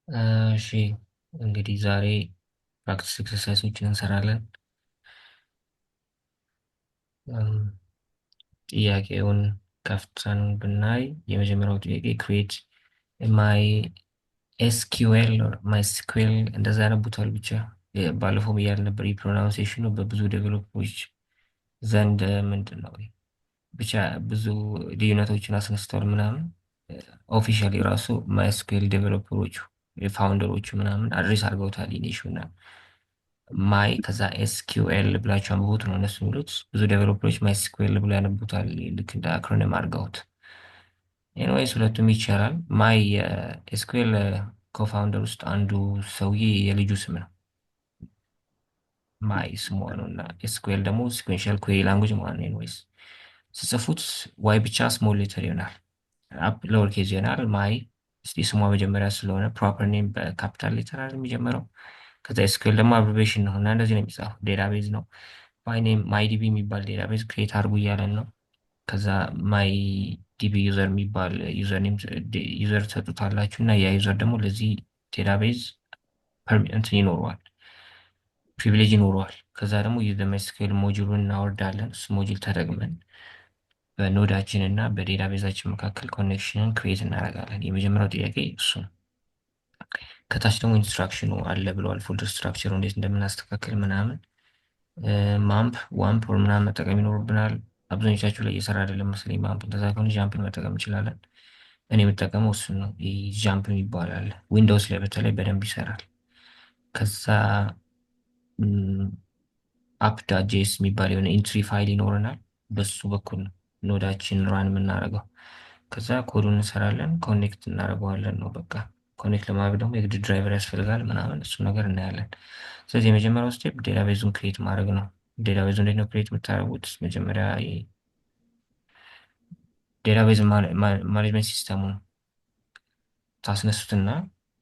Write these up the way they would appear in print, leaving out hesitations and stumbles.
እሺ እንግዲህ ዛሬ ፕራክቲስ ኤክሰርሳይሶችን እንሰራለን። እም፣ ጥያቄውን ከፍተን ብናይ የመጀመሪያው ጥያቄ ክሬት ማይ ኤስኪውኤል ማይ ስኩዌል እንደዛ ያነቡታል። ብቻ ባለፈው ብያለሁ ነበር። የፕሮናውንሴሽኑ በብዙ ዴቨሎፐሮች ዘንድ ምንድን ነው ብቻ ብዙ ልዩነቶችን አስነስተዋል ምናምን። ኦፊሻሊ ራሱ ማይ ስኩዌል ዴቨሎፐሮቹ የፋውንደሮቹ ምናምን አድሬስ አድርገውታል ኢኒሹ እና ማይ ከዛ ኤስኪውኤል ብላችሁ አንብቡት ነው እነሱ የሚሉት። ብዙ ዴቨሎፐሮች ማይ ስኩዌል ብሎ ያነቡታል ልክ እንደ አክሮኒም አድርገውት። ኤንዌይስ ሁለቱም ይቻላል። ማይ የኤስኪውኤል ኮፋውንደር ውስጥ አንዱ ሰውዬ የልጁ ስም ነው። ማይ ስሟ ነው እና ኤስኪውኤል ደግሞ ሲኩዌንሻል ኩዌሪ ላንጉጅ ማለት ነው። ኤንዌይስ ስጽፉት ዋይ ብቻ ስሞል ሌተር ይሆናል፣ አፕ ሎወር ኬዝ ይሆናል። ማይ እስቲ ስሟ መጀመሪያ ስለሆነ ፕሮፐር ኔም በካፒታል ሌተር አይደል የሚጀምረው። ከዛ ኤስኪውኤል ደግሞ አብሪቬሽን ነው እና እንደዚህ ነው የሚጻፈው። ዴታቤዝ ነው። ማይ ኔም ማይ ዲቢ የሚባል ዴታቤዝ ክሬት አድርጉ እያለን ነው። ከዛ ማይ ዲቢ ዩዘር የሚባል ዩዘር ኔም ዩዘር ትሰጡታላችሁ እና ያ ዩዘር ደግሞ ለዚህ ዴታቤዝ እንትን ይኖረዋል፣ ፕሪቪሌጅ ይኖረዋል። ከዛ ደግሞ የመስክል ሞጁሉን እናወርዳለን። እሱ ሞጁል ተጠቅመን በኖዳችን እና በዴታቤዛችን መካከል ኮኔክሽንን ክሬት እናደርጋለን። የመጀመሪያው ጥያቄ እሱ ነው። ከታች ደግሞ ኢንስትራክሽኑ አለ ብለዋል። ፎልደር ስትራክቸሩ እንዴት እንደምናስተካክል ምናምን ማምፕ ዋምፕ ወር ምናምን መጠቀም ይኖርብናል። አብዛኞቻችሁ ላይ እየሰራ አይደለም መሰለኝ ማምፕ። እንደዛ ከሆነ ጃምፕን መጠቀም እንችላለን። እኔ የምጠቀመው እሱን ነው። ይህ ጃምፕ የሚባል አለ ዊንዶውስ ላይ በተለይ በደንብ ይሰራል። ከዛ አፕ ዳት ጄኤስ የሚባል የሆነ ኢንትሪ ፋይል ይኖረናል። በሱ በኩል ነው ኖዳችን ራን የምናደርገው። ከዛ ኮዱን እንሰራለን፣ ኮኔክት እናደርገዋለን ነው በቃ። ኮኔክት ለማድረግ ደግሞ የግድ ድራይቨር ያስፈልጋል ምናምን፣ እሱ ነገር እናያለን። ስለዚህ የመጀመሪያው ስቴፕ ዴታቤዙን ክሬት ማድረግ ነው። ዴታቤዙ እንዴት ነው ክሬት የምታደርጉት? መጀመሪያ ዴታቤዝ ማኔጅመንት ሲስተሙን ታስነሱትና፣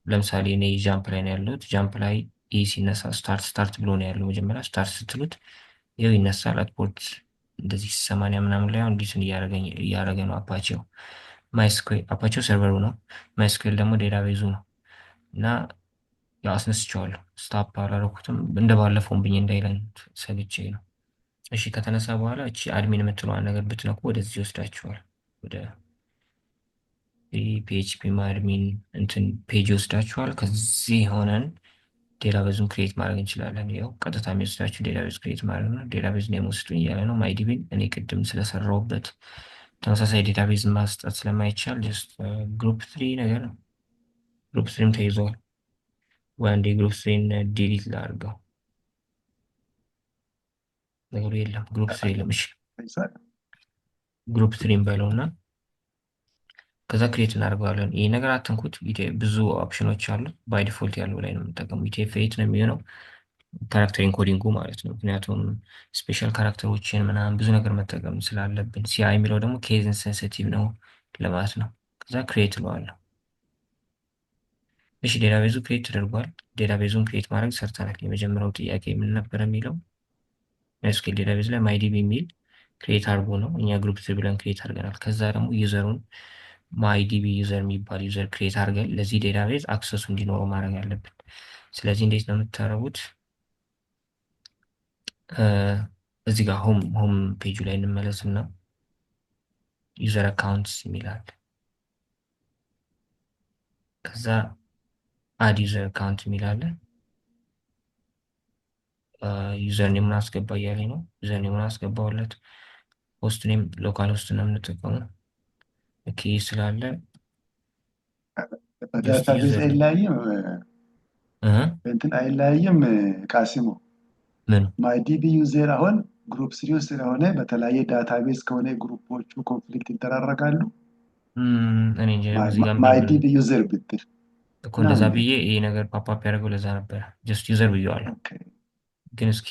ለምሳሌ እኔ ጃምፕ ላይ ነው ያለሁት። ጃምፕ ላይ ይህ ሲነሳ ስታርት ስታርት ብሎ ነው ያለው። መጀመሪያ ስታርት ስትሉት ይኸው ይነሳል። አትፖርት እንደዚህ 80 ምናምን ላይ አሁን ዲስን እያደረገ ነው አፓቼው። ማይስኩዌል አፓቼው ሰርቨሩ ነው። ማይስኩዌል ደግሞ ዴታቤዙ ነው እና ያው አስነስቼዋለሁ። ስታፕ አላረኩትም እንደ ባለፈውን ብኝ እንዳይለን ሰግቼ ነው። እሺ ከተነሳ በኋላ እቺ አድሚን የምትለዋን ነገር ብትነኩ ወደዚህ ይወስዳችኋል። ወደ ፒኤችፒ አድሚን እንትን ፔጅ ይወስዳችኋል። ከዚህ ሆነን ዴታቤዙን ክሬት ማድረግ እንችላለን። ያው ቀጥታ የሚወስዳችሁ ዴታቤዝ ክሬት ማድረግ ነው። ዴታቤዝ ኔም ውስጡ እያለ ነው። ማይዲቢን እኔ ቅድም ስለሰራሁበት ተመሳሳይ ዴታቤዝ ማስጠት ስለማይቻል ጀስት ግሩፕ ትሪ ነገር ነው። ግሩፕ ትሪም ተይዘዋል። ወይ አንዴ ግሩፕ ትሪን ዲሊት ላድርገው። ነገሩ የለም ግሩፕ ትሪ የለም። እሺ ግሩፕ ትሪም በለው እና ከዛ ክሬት እናደርገዋለን። ይህ ነገር አትንኩት። ብዙ ኦፕሽኖች አሉ። ባይ ዲፎልት ያለው ላይ ነው የምንጠቀሙ። ኢቲኤፍ8 ነው የሚሆነው ካራክተር ኢንኮዲንጉ ማለት ነው። ምክንያቱም ስፔሻል ካራክተሮችን ምናምን ብዙ ነገር መጠቀም ስላለብን። ሲአይ የሚለው ደግሞ ኬዝ ኢንሴንሲቲቭ ነው ለማለት ነው። ከዛ ክሬት እለዋለሁ። እሺ ዴታቤዙ ክሬት ተደርጓል። ዴታቤዙን ክሬት ማድረግ ሰርተናል። የመጀመሪያው ጥያቄ ምን ነበር የሚለው? ኤስኪኤል ዴታቤዝ ላይ ማይዲቢ የሚል ክሬት አድርጎ ነው። እኛ ግሩፕ ትሪ ብለን ክሬት አድርገናል። ከዛ ደግሞ ዩዘሩን ማይዲቢ ዩዘር የሚባል ዩዘር ክሬት አድርገን ለዚህ ዴታቤዝ አክሰሱ እንዲኖረው ማድረግ አለብን። ስለዚህ እንዴት ነው የምታደርጉት? እዚህ ጋር ሆም ፔጁ ላይ እንመለስና ዩዘር አካውንትስ የሚላል። ከዛ አድ ዩዘር አካውንት የሚላለ ዩዘር ኔሙን አስገባ እያለኝ ነው። ዩዘር ኔሙን አስገባውለት። ሆስት ኔም ሎካል ሆስት ነው የምንጠቀመው። ኦኬ ስላለ ዳታቤዝ አይለያይም፣ እህ እንትን አይለያይም። ቃሲሙ ምን ማይዲቢ ዩዘር አሁን ግሩፕ ስሪው ስለሆነ በተለያየ ዳታቤዝ ከሆነ ግሩፖቹ ኮንፍሊክት ይደራረጋሉ። እኔ እንጃ እዚህ ጋር እምቢ ብሎኝ ማይዲቢ ዩዘር ብትል እኮ ነው እንደዛ እንዴ? ብዬ ይሄ ነገር ፓፓፕ ያደርገው ለዛ ነበረ። ጀስት ዩዘር ብዬዋለሁ። ኦኬ ግን እስኪ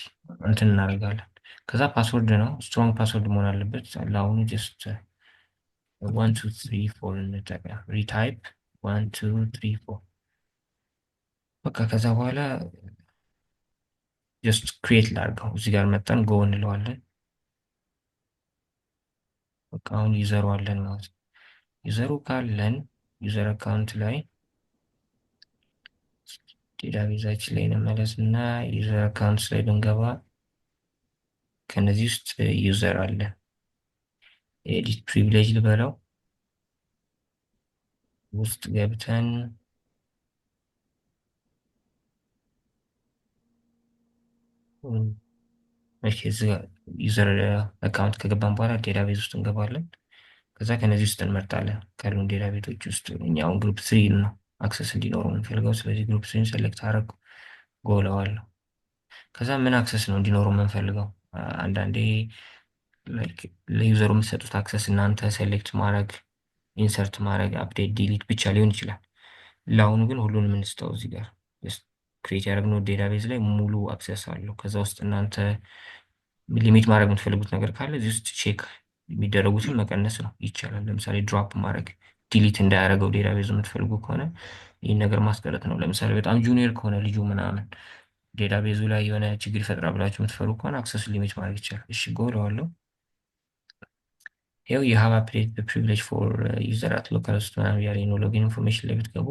እንትን እናደርጋለን። ከዛ ፓስወርድ ነው ስትሮንግ ፓስወርድ መሆን አለበት። ለአሁኑ ጀስት 1 2 3 4 እንጠቀም። ሪታይፕ 1 2 3 4 በቃ ከዛ በኋላ ጀስት ክሬት ላድርገው። እዚህ ጋር መጠን ጎ እንለዋለን። በቃ አሁን ዩዘሩ አለን ማለት ነው። ዩዘሩ ካለን ዩዘር አካውንት ላይ ዴታቤዛችን ላይ እንመለስ እና ዩዘር አካውንትስ ላይ ብንገባ ከነዚህ ውስጥ ዩዘር አለ። ኤዲት ፕሪቪሌጅ ልበለው ውስጥ ገብተን ዩዘር አካውንት ከገባን በኋላ ዴታቤዝ ውስጥ እንገባለን። ከዛ ከነዚህ ውስጥ እንመርጣለን ካሉን ዴታቤቶች ውስጥ እኛ አሁን ግሩፕ ስሪ ነው አክሰስ እንዲኖረው የምንፈልገው። ስለዚህ ግሩፕ ስሪን ሰሌክት አደረኩ፣ ጎለዋለሁ። ከዛ ምን አክሰስ ነው እንዲኖረው የምንፈልገው? አንዳንዴ ለዩዘሩ የምትሰጡት አክሰስ እናንተ ሴሌክት ማድረግ፣ ኢንሰርት ማድረግ፣ አፕዴት፣ ዲሊት ብቻ ሊሆን ይችላል። ለአሁኑ ግን ሁሉንም እንስጠው። እዚህ ጋር ክሬት ያደረግነው ዴታቤዝ ላይ ሙሉ አክሰስ አለው። ከዛ ውስጥ እናንተ ሊሚት ማድረግ የምትፈልጉት ነገር ካለ እዚህ ውስጥ ቼክ የሚደረጉትን መቀነስ ነው ይቻላል። ለምሳሌ ድሮፕ ማድረግ፣ ዲሊት እንዳያደረገው ዴታቤዝ የምትፈልጉ ከሆነ ይህን ነገር ማስቀረት ነው። ለምሳሌ በጣም ጁኒየር ከሆነ ልጁ ምናምን ዴታቤዙ ላይ የሆነ ችግር ይፈጥራል ብላችሁ የምትፈሩ ከሆነ አክሰሱ ሊሚት ማድረግ ይቻላል። እሺ ጎለዋለሁ። ይኸው የሃቭ አፕዴት ፕሪቪሌጅ ፎር ዩዘር አት ሎካል ውስጥ ምናምን ያለ ነው። ሎጊን ኢንፎርሜሽን ላይ ብትገቡ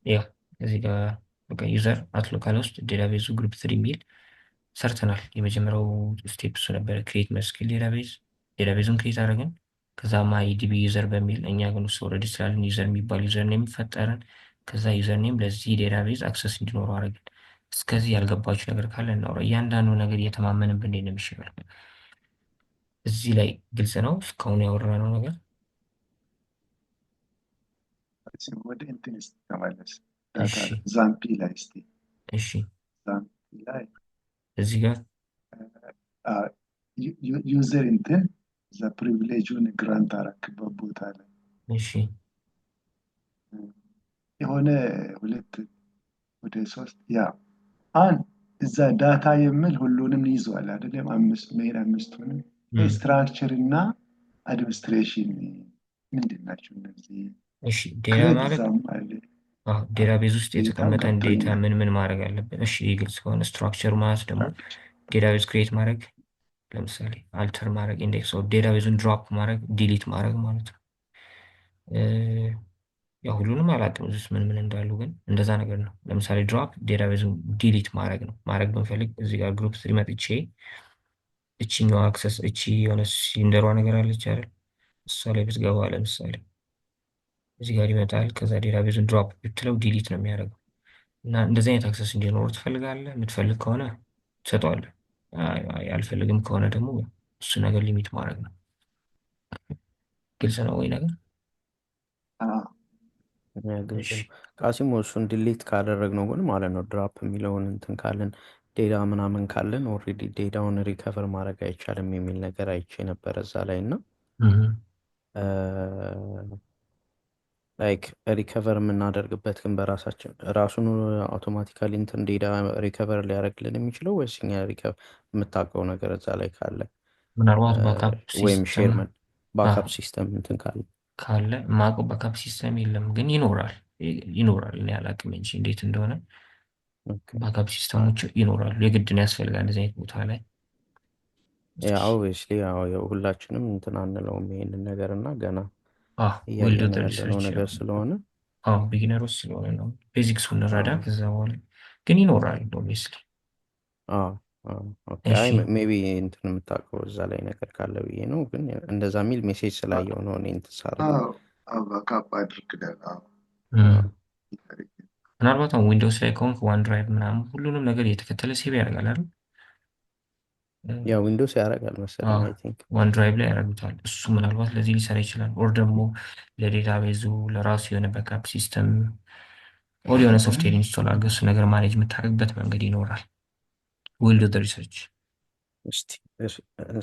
ያው እዚህ ጋር በቃ ዩዘር አት ሎካል ውስጥ ዴታቤዙ ግሩፕ ስሪ የሚል ሰርተናል። የመጀመሪያው ስቴፕ እሱ ነበረ፣ ክሬት መስኪል ዴታቤዝ። ዴታቤዙን ክሬት አደረግን። ከዛ ማይዲቢ ዩዘር በሚል እኛ ግን ውስጥ ኦልሬዲ ስላለን ዩዘር የሚባል ዩዘር ኔም ፈጠረን። ከዛ ዩዘር ኔም ለዚህ ዴታቤዝ አክሰስ እንዲኖረው አደረግን። እስከዚህ ያልገባችሁ ነገር ካለ እናውራ። እያንዳንዱ ነገር እየተማመንን ብንሄድ ነው የሚሻለው። እዚህ ላይ ግልጽ ነው እስካሁን ያወራነው ነገር። ወደ እንትን እስቲ ተመለስ። እሺ ዛምፒ ላይ እስቲ እሺ ዛምፒ ላይ እዚህ ጋር ዩዘር እንትን እዛ ፕሪቪሌጁን ግራንት አረክበት ቦታ ላይ እሺ የሆነ ሁለት ወደ ሶስት ያ አን እዛ ዳታ የሚል ሁሉንም ይዟል አይደለም? ሜን አምስቱንም ስትራክቸር እና አድሚኒስትሬሽን ምንድን ናቸው እነዚህ? እሺ ዴታ ክሬድ ማለት እዛም አለ። ዴታቤዝ ውስጥ ዴታ የተቀመጠን ዴታ ገብቶኛል። ምን ማድረግ አለብን? እሺ ግልጽ ከሆነ ስትራክቸሩ ማለት ደግሞ ዴታቤዝ ክሬት ማድረግ፣ ለምሳሌ አልተር ማድረግ፣ ኢንዴክስ ኦፍ ዴታቤዙን ድሮፕ ማድረግ፣ ዲሊት ማድረግ ማለት ነው። ያው ሁሉንም አላውቅም እዚህ ውስጥ ምን ምን እንዳሉ፣ ግን እንደዛ ነገር ነው። ለምሳሌ ድሮፕ ዴታቤዙን ዲሊት ማድረግ ነው። ማድረግ ብንፈልግ እዚህ ጋር ግሩፕ ስሪ መጥቼ እቺኛዋ አክሰስ እቺ የሆነ ሲንደሯ ነገር አለች አይደል? እሷ ላይ ብትገባ ለምሳሌ እዚህ ጋር ይመጣል። ከዛ ዴታቤዙን ድሮፕ ብትለው ዲሊት ነው የሚያደርገው። እና እንደዚህ አይነት አክሰስ እንዲኖር ትፈልጋለህ? የምትፈልግ ከሆነ ትሰጠዋለህ። አልፈልግም ከሆነ ደግሞ እሱ ነገር ሊሚት ማድረግ ነው። ግልጽ ነው ወይ ነገር? ግልጽ ነው። ቃሲሞ እሱን ዲሊት ካደረግነው ግን ማለት ነው ድራፕ የሚለውን እንትን ካለን ዴታ ምናምን ካለን ኦልሬዲ ዴታውን ሪከቨር ማድረግ አይቻልም የሚል ነገር አይቼ ነበረ እዛ ላይ እና ላይክ ሪከቨር የምናደርግበት ግን በራሳችን ራሱን አውቶማቲካሊ እንትን ዴታ ሪከቨር ሊያደርግልን የሚችለው ወይስ እኛ የምታውቀው ነገር እዛ ላይ ካለ ምናልባት ባካፕ ወይም ሲስተም ሼርመን ባካፕ ሲስተም እንትን ካለ ካለ የማውቀው ባካፕ ሲስተም የለም፣ ግን ይኖራል ይኖራል። እኔ አላውቅም እንጂ እንዴት እንደሆነ ባካፕ ሲስተሞች ይኖራሉ። የግድ ነው ያስፈልጋል እንደዚህ አይነት ቦታ ላይ። ኦብቪየስሊ ሁላችንም እንትን አንለውም ይሄንን ነገር እና ገና ዊልዶ እያየን ያለነው ነገር ስለሆነ ቢጊነሮች ስለሆነ ነው ቤዚክስ እንረዳ። ከዛ በኋላ ግን ይኖራል ኦብቪየስሊ። ሜቢ እንትን የምታውቀው እዛ ላይ ነገር ካለ ብዬ ነው። ግን እንደዛ የሚል ሜሴጅ ስላየው ነው እኔ እንትን ሳደርገው ባካፕ አድርግደን ምናልባት አሁን ዊንዶውስ ላይ ከሆንክ ዋን ድራይቭ ምናምን ሁሉንም ነገር እየተከተለ ሴቭ ያደርጋል አይደል? ያው ዊንዶውስ ያደርጋል መሰለኝ አይ ቲንክ ዋን ድራይቭ ላይ ያደርጉታል። እሱ ምናልባት ለዚህ ሊሰራ ይችላል። ኦር ደግሞ ለዴታቤዙ ለራሱ የሆነ ባካፕ ሲስተም ኦር የሆነ ሶፍትዌር ኢንስቶል አድርገህ እሱ ነገር ማኔጅ የምታደርግበት መንገድ ይኖራል። ዊል ዱ ሪሰርች። እስቲ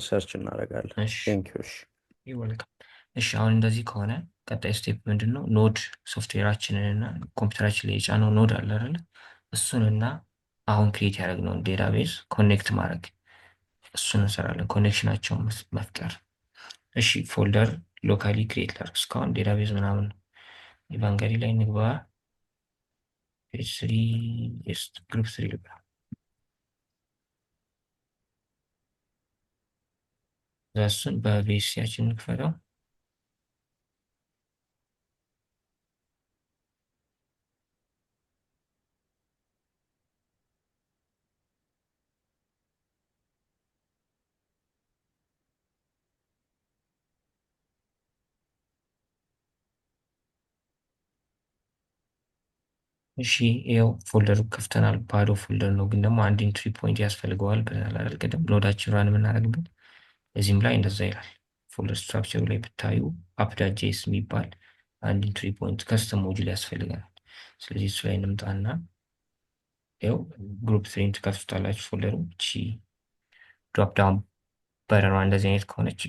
ሰርች እናደርጋለን። እሺ ቴንኪው። ይወልካም። እሺ አሁን እንደዚህ ከሆነ ቀጣይ ስቴፕ ምንድን ነው? ኖድ ሶፍትዌራችንን እና ኮምፒውተራችን ላይ የጫነው ኖድ አለ አይደለ? እሱንና አሁን ክሬት ያደረግነውን ዴታቤዝ ኮኔክት ማድረግ፣ እሱን እንሰራለን። ኮኔክሽናቸውን መፍጠር። እሺ ፎልደር ሎካሊ ክሬት ላድርግ። እስካሁን ዴታቤዝ ምናምን ኢቫንገሊ ላይ እንግባ። ፔጅ ስሪ ግሩፕ ስሪ ልብራ። እሱን በቤሲያችን እንክፈተው። እሺ ይኸው ፎልደሩ ከፍተናል። ባዶ ፎልደር ነው፣ ግን ደግሞ አንድ ኢንትሪ ፖይንት ያስፈልገዋል ብለናል አይደል? ቅድም ኖዳችን ራን የምናደርግበት እዚህም ላይ እንደዛ ይላል። ፎልደር ስትራክቸሩ ላይ ብታዩ አፕ.ጄኤስ የሚባል አንድ ኢንትሪ ፖይንት ከስተም ሞጁል ያስፈልገናል። ስለዚህ እሱ ላይ እንምጣና ይኸው ግሩፕ ስሪን ትከፍቱታላችሁ። ፎልደሩ እቺ ድሮፕ ዳውን በረሯ እንደዚህ አይነት ከሆነች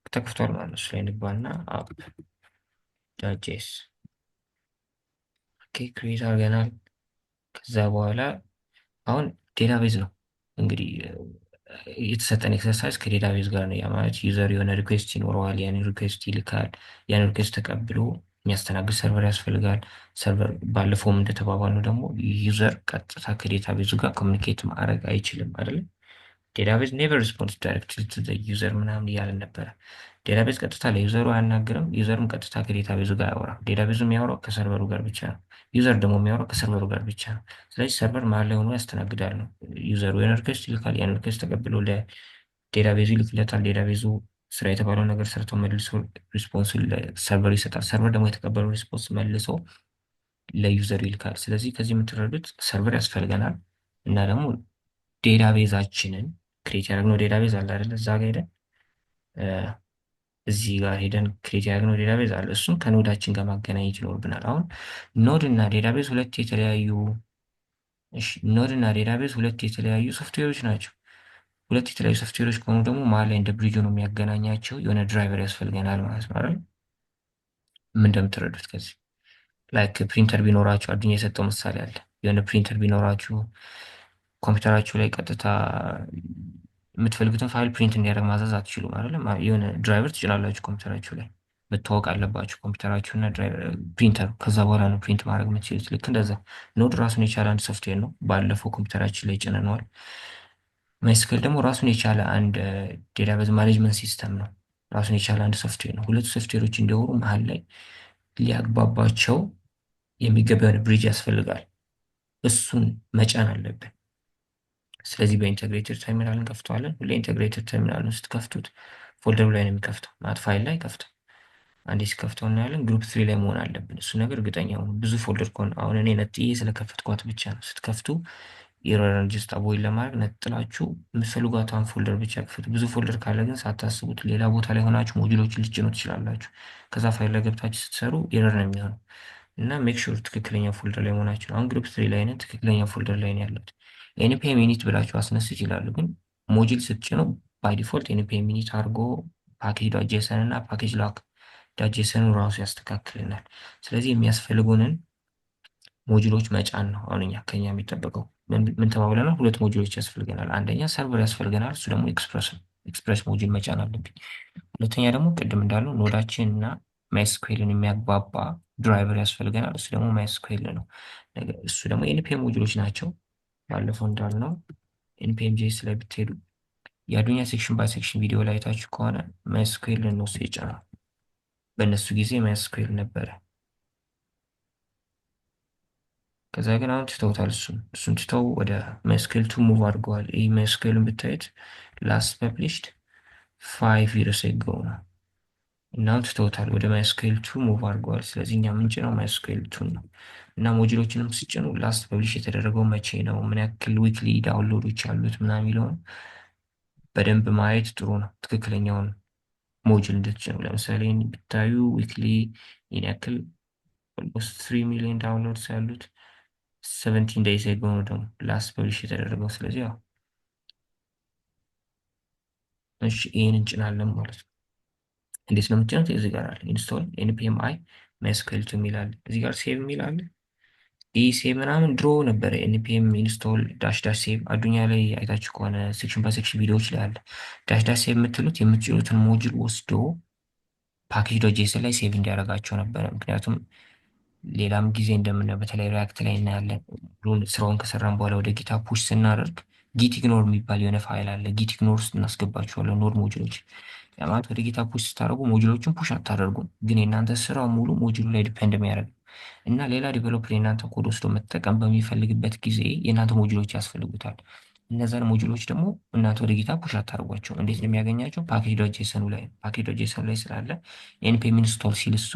ተከፍቷል ማለት ነው። እሱ ላይ እንግባና አፕ.ጄኤስ ኦኬ ክሬት አድርገናል። ከዛ በኋላ አሁን ዴታቤዝ ነው እንግዲህ የተሰጠን ኤክሰርሳይዝ ከዴታቤዝ ጋር ነው። ያ ማለት ዩዘር የሆነ ሪኩዌስት ይኖረዋል። ያንን ሪኩዌስት ይልካል። ያንን ሪኩዌስት ተቀብሎ የሚያስተናግድ ሰርቨር ያስፈልጋል። ሰርቨር ባለፈውም እንደተባባልነው ደግሞ ዩዘር ቀጥታ ከዴታቤዙ ጋር ኮሚኒኬት ማድረግ አይችልም አይደለም። ዴታቤዝ ኔቨር ሪስፖንስ ዳይሬክትሊ ቱ ዩዘር ምናምን እያለን ነበረ። ዴታቤዝ ቀጥታ ለዩዘሩ አያናግርም። ዩዘርም ቀጥታ ከዴታቤዙ ጋር አያወራም። ዴታቤዙ የሚያወራው ከሰርቨሩ ጋር ብቻ ነው። ዩዘር ደግሞ የሚያወራው ከሰርቨሩ ጋር ብቻ ነው። ስለዚህ ሰርቨር መሀል ላይ ሆኖ ያስተናግዳል ነው። ዩዘሩ የሆነ ሪኩዌስት ይልካል። ያን ሪኩዌስት ተቀብሎ ለዴታቤዙ ይልክለታል። ዴታቤዙ ስራ የተባለው ነገር ሰርቶ መልሶ ሪስፖንሱን ለሰርቨሩ ይሰጣል። ሰርቨር ደግሞ የተቀበለው ሪስፖንስ መልሶ ለዩዘሩ ይልካል። ስለዚህ ከዚህ የምትረዱት ሰርቨር ያስፈልገናል እና ደግሞ ዴታቤዛችንን ክሬት ያደረግነው ዴታቤዝ አለ አይደለ? እዛ ጋር ሄደን እዚህ ጋር ሄደን ክሬት ያደረግነው ዴታቤዝ አለ። እሱም ከኖዳችን ጋር ማገናኘት ይኖርብናል። አሁን ኖድ እና ዴታቤዝ ሁለት የተለያዩ ኖድ እና ዴታቤዝ ሁለት የተለያዩ ሶፍትዌሮች ናቸው። ሁለት የተለያዩ ሶፍትዌሮች ከሆኑ ደግሞ መሀል ላይ እንደ ብሪጅ ነው የሚያገናኛቸው የሆነ ድራይቨር ያስፈልገናል ማለት ነው አይደል? ምን እንደምትረዱት ከዚህ ላይክ ፕሪንተር ቢኖራችሁ አዱኛ የሰጠው ምሳሌ አለ። የሆነ ፕሪንተር ቢኖራችሁ ኮምፒውተራችሁ ላይ ቀጥታ የምትፈልጉትን ፋይል ፕሪንት እንዲያደርግ ማዘዝ አትችሉም አይደለም። የሆነ ድራይቨር ትጭናላችሁ ኮምፒውተራችሁ ላይ መታወቅ አለባችሁ ኮምፒውተራችሁ እና ፕሪንተሩ። ከዛ በኋላ ነው ፕሪንት ማድረግ የምትችሉት። ልክ እንደዛ ኖድ ራሱን የቻለ አንድ ሶፍትዌር ነው። ባለፈው ኮምፒውተራችን ላይ ጭነነዋል። ማይስክል ደግሞ ራሱን የቻለ አንድ ዴታቤዝ ማኔጅመንት ሲስተም ነው። ራሱን የቻለ አንድ ሶፍትዌር ነው። ሁለቱ ሶፍትዌሮች እንዲሆኑ መሀል ላይ ሊያግባባቸው የሚገባ የሆነ ብሪጅ ያስፈልጋል። እሱን መጫን አለብን። ስለዚህ በኢንተግሬትድ ተርሚናል እንከፍተዋለን። ሁሌ ኢንተግሬትድ ተርሚናልን ስትከፍቱት ፎልደሩ ላይ ነው የሚከፍተው፣ ማለት ፋይል ላይ ከፍተው አንዴ ሲከፍተው እናያለን። ግሩፕ 3 ላይ መሆን አለብን። እሱ ነገር እርግጠኛ ሆኑ። ብዙ ፎልደር ከሆነ አሁን እኔ ነጥዬ ስለከፈትኳት ብቻ ነው። ስትከፍቱ ኤረርን ጀስት አቮይድ ለማድረግ ነጥላችሁ የምትፈልጓትን ፎልደር ብቻ ክፍቱ። ብዙ ፎልደር ካለ ግን ሳታስቡት ሌላ ቦታ ላይ ሆናችሁ ሞጁሎችን ልትጭኑ ትችላላችሁ። ከዛ ፋይል ላይ ገብታችሁ ስትሰሩ ኤረር ነው የሚሆነው እና ሜክ ሹር ትክክለኛ ፎልደር ላይ መሆናችሁ ነው። አሁን ግሩፕ 3 ላይ ነን፣ ትክክለኛ ፎልደር ላይ ነው ያሉት። ኤንፒኤም ሚኒት ብላችሁ አስነሱ ይችላሉ፣ ግን ሞጁል ስትጭኑ ባይ ዲፎልት ኤንፒኤም ሚኒት አድርጎ ፓኬጅ ዳጀሰን እና ፓኬጅ ላክ ዳጀሰኑ ራሱ ያስተካክልናል። ስለዚህ የሚያስፈልጉንን ሞጁሎች መጫን ነው አሁን ከኛ የሚጠበቀው። ምን ተባብለናል? ሁለት ሞጁሎች ያስፈልገናል። አንደኛ ሰርቨር ያስፈልገናል፣ እሱ ደግሞ ኤክስፕረስ ነው። ኤክስፕረስ ሞጁል መጫን አለብኝ። ሁለተኛ ደግሞ ቅድም እንዳለው ኖዳችን እና ማይስኩዌልን የሚያግባባ ድራይቨር ያስፈልገናል፣ እሱ ደግሞ ማይስኩዌል ነው። እሱ ደግሞ ኤንፒኤም ሞጁሎች ናቸው። ባለፈው እንዳልነው ኤንፒኤም ጄኤስ ላይ ብትሄዱ የአዱኛ ሴክሽን ባይ ሴክሽን ቪዲዮ ላይ አይታችሁ ከሆነ ማይስኩዌል እነሱ የጫነው በእነሱ ጊዜ ማይስኩዌል ነበረ። ከዛ ግን አሁን ትተውታል። እሱን ትተው ወደ ማይስኩዌል 2 ሙቭ አድርገዋል። ይህ ማይስኩዌልን ብታዩት ላስት ፐብሊሽድ 5 ይርስ አጎ ነው እና አሁን ትተውታል። ወደ ማይስኩዌል 2 ሙቭ አድርገዋል። ስለዚህ እኛ የምንጭነው ማይስኩዌል 2 ነው እና ሞጁሎችንም ስጭኑ ላስት ፐብሊሽ የተደረገው መቼ ነው፣ ምን ያክል ዊክሊ ዳውንሎዶች አሉት ምናምን የሚለውን በደንብ ማየት ጥሩ ነው። ትክክለኛውን ሞጁል እንድትጭኑ ለምሳሌ ብታዩ ዊክሊ ይህን ያክል ኦልሞስት 3 ሚሊዮን ዳውንሎድስ ያሉት 17 ዴይስ አጎ ነው ደግሞ ላስት ፐብሊሽ የተደረገው። ስለዚህ ያው እሺ ይህን እንጭናለን ማለት ነው። እንዴት ነው የምትጭኑት? እዚህ ጋር አለ ኢንስቶል ኤንፒኤም አይ ማይስኩዌል 2 የሚል አለ። እዚህ ጋር ሴቭ የሚል አለ። ይህ ሴቭ ምናምን ድሮ ነበረ። ኤንፒኤም ኢንስቶል ዳሽ ዳሽ ሴቭ አዱኛ ላይ አይታችሁ ከሆነ ሴክሽን በሴክሽን ቪዲዮዎች ላይ አለ። ዳሽ ዳሽ ሴቭ የምትሉት የምትጭኑትን ሞጁል ወስዶ ፓኬጅ ዶት.ጄኤስ ላይ ሴቭ እንዲያደርጋቸው ነበረ። ምክንያቱም ሌላም ጊዜ እንደምናየው በተለይ ሪያክት ላይ እናያለን። ስራውን ከሰራን በኋላ ወደ ጊታ ፑሽ ስናደርግ ጊት ኢግኖር የሚባል የሆነ ፋይል አለ። ጊት ኢግኖር ውስጥ እናስገባቸዋለን ኖድ ሞጁሎች። ማለት ወደ ጊታ ፑሽ ስታደርጉ ሞጁሎችን ፑሽ አታደርጉም፣ ግን የእናንተ ስራ ሙሉ ሞጁሉ ላይ ዲፔንድ የሚያደርግ እና ሌላ ዲቨሎፐር የእናንተ ኮድ ወስዶ መጠቀም በሚፈልግበት ጊዜ የእናንተ ሞጁሎች ያስፈልጉታል። እነዛን ሞጁሎች ደግሞ እናንተ ወደ ጊታ ፑሽ አታደርጓቸው። እንዴት ነው የሚያገኛቸው? ፓኬጅ ዶት.ጄኤስ ላይ ፓኬጅ ዶት.ጄኤስ ላይ ስላለ ኤንፒኤም ኢንስቶል ሲል እሱ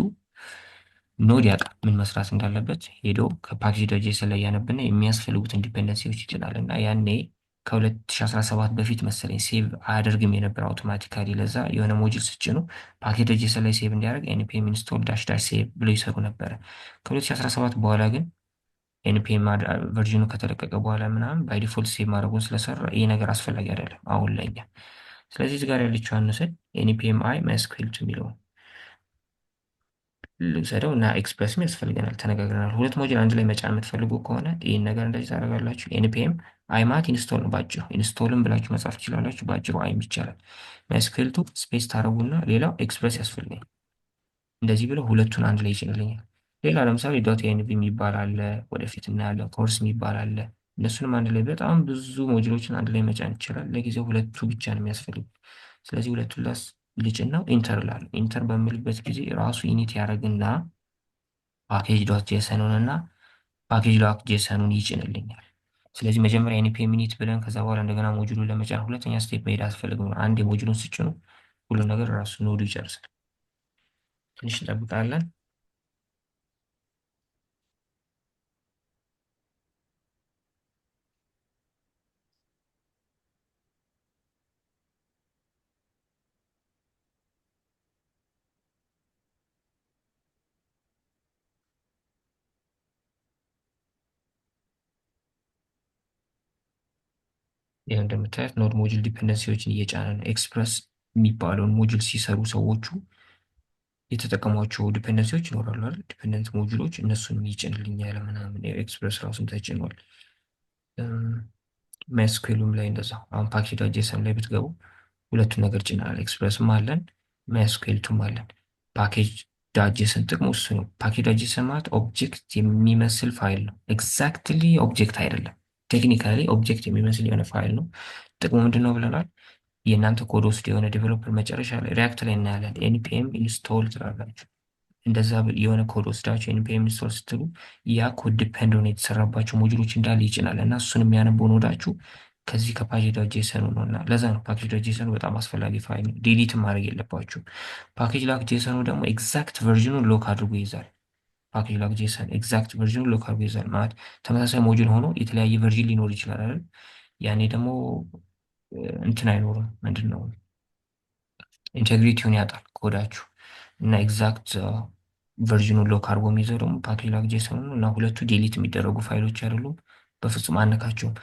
ኖድ ያውቃል ምን መስራት እንዳለበት ሄዶ ከፓኬጅ ዳይጀስት ላይ ያነብና የሚያስፈልጉትን ዲፔንደንሲዎች ይጭናል። እና ያኔ ከ2017 በፊት መሰለኝ ሴቭ አያደርግም የነበር አውቶማቲካሊ። ለዛ የሆነ ሞጁል ስጭኑ ፓኬጅ ዳይጀስት ላይ ሴቭ እንዲያደርግ ኤንፒኤም ኢንስቶል ዳሽ ዳሽ ሴቭ ብሎ ይሰሩ ነበረ። ከ2017 በኋላ ግን ኤንፒኤም ቨርዥኑ ከተለቀቀ በኋላ ምናምን ባይ ዲፎልት ሴቭ ማድረጉን ስለሰራ ይህ ነገር አስፈላጊ አይደለም አሁን ላይ እኛ። ስለዚህ እዚህ ጋር ያለችው አንስል ኤንፒኤም አይ ማይስኩዌል የሚለው ልውሰደው እና ኤክስፕረስም ያስፈልገናል ተነጋግረናል። ሁለት ሞጁል አንድ ላይ መጫን የምትፈልጉ ከሆነ ይህን ነገር እንደዚህ ታደርጋላችሁ። ኤንፒኤም አይማት ኢንስቶል ነው ባጭሩ። ኢንስቶልም ብላችሁ መጻፍ ትችላላችሁ። ባጭሩ አይም ይቻላል። ማይስኩዌልቱ ስፔስ ታደረጉና ሌላው ኤክስፕረስ ያስፈልገኝ እንደዚህ ብለው ሁለቱን አንድ ላይ ይጭንልኛል። ሌላ ለምሳሌ ዶት ኤንቪ የሚባል አለ፣ ወደፊት እናያለን። ኮርስ የሚባል አለ። እነሱንም አንድ ላይ በጣም ብዙ ሞጁሎችን አንድ ላይ መጫን ይችላል። ለጊዜው ሁለቱ ብቻ ነው የሚያስፈልጉ። ስለዚህ ሁለቱን ልጭና ኢንተር እላለሁ። ኢንተር በምልበት ጊዜ ራሱ ኢኒት ያደርግና ፓኬጅ ዶት ጄሰኑን እና ፓኬጅ ዶት ጄሰኑን ይጭንልኛል። ስለዚህ መጀመሪያ ኤንፒኤም ኢኒት ብለን ከዛ በኋላ እንደገና ሞጁሉን ለመጫን ሁለተኛ ስቴፕ መሄድ አስፈልግም። አንድ የሞጁሉን ስጭኑ ሁሉ ነገር ራሱ ኖዱ ይጨርሳል። ትንሽ እንጠብቃለን። ይህ እንደምታዩት ኖድ ሞጁል ዲፔንደንሲዎችን እየጫነ ነው። ኤክስፕረስ የሚባለውን ሞጁል ሲሰሩ ሰዎቹ የተጠቀሟቸው ዲፔንደንሲዎች ይኖራሉ አይደል? ዲፔንደንት ሞጁሎች እነሱንም ይጭንልኛል ምናምን። ኤክስፕረስ ራሱን ተጭኗል። ማይስኩዌሉም ላይ እንደዛ። አሁን ፓኬጅ ጄሰን ላይ ብትገቡ ሁለቱን ነገር ጭናል። ኤክስፕረስም አለን ማይስኩዌልቱም አለን። ፓኬጅ ዳጄሰን ጥቅሙ እሱ ነው። ፓኬጅ ዳጄሰን ማለት ኦብጀክት የሚመስል ፋይል ነው። ኤግዛክትሊ ኦብጀክት አይደለም፣ ቴክኒካሊ ኦብጀክት የሚመስል የሆነ ፋይል ነው። ጥቅሙ ምንድን ነው ብለናል? የእናንተ ኮድ ውስጥ የሆነ ዴቨሎፐር መጨረሻ ላይ ሪያክት ላይ እናያለን። ኤንፒኤም ኢንስቶል ትላላችሁ። እንደዛ የሆነ ኮድ ወስዳችሁ ኤንፒኤም ኢንስቶል ስትሉ ያ ኮድ ዲፔንድ ሆነ የተሰራባቸው ሞጁሎች እንዳለ ይጭናል እና እሱን የሚያነበው ኖዳችሁ ከዚህ ከፓኬጅ ዶት ጄሰኑ ነው። እና ለዛ ነው ፓኬጅ ዶት ጄሰኑ በጣም አስፈላጊ ፋይል ነው። ዲሊትም ማድረግ የለባችሁ። ፓኬጅ ዶት ጄሰኑ ደግሞ ኤግዛክት ቨርዥኑን ሎክ አድርጎ ይይዛል። ፓኬጅ ዶት ጄሰን ኤግዛክት ቨርዥኑን ሎክ አድርጎ ይይዛል ማለት ተመሳሳይ ሞጁል ሆኖ የተለያየ ቨርዥን ሊኖር ይችላል አይደል? ያኔ ደግሞ እንትን አይኖርም፣ ምንድን ነው ኢንቴግሪቲውን ያጣል ኮዳችሁ። እና ኤግዛክት ቨርዥኑን ሎክ አድርጎ የሚይዘው ደግሞ ፓኬጅ ዶት ጄሰኑ ነው። እና ሁለቱ ዲሊት የሚደረጉ ፋይሎች አይደሉም፣ በፍጹም አነካቸውም።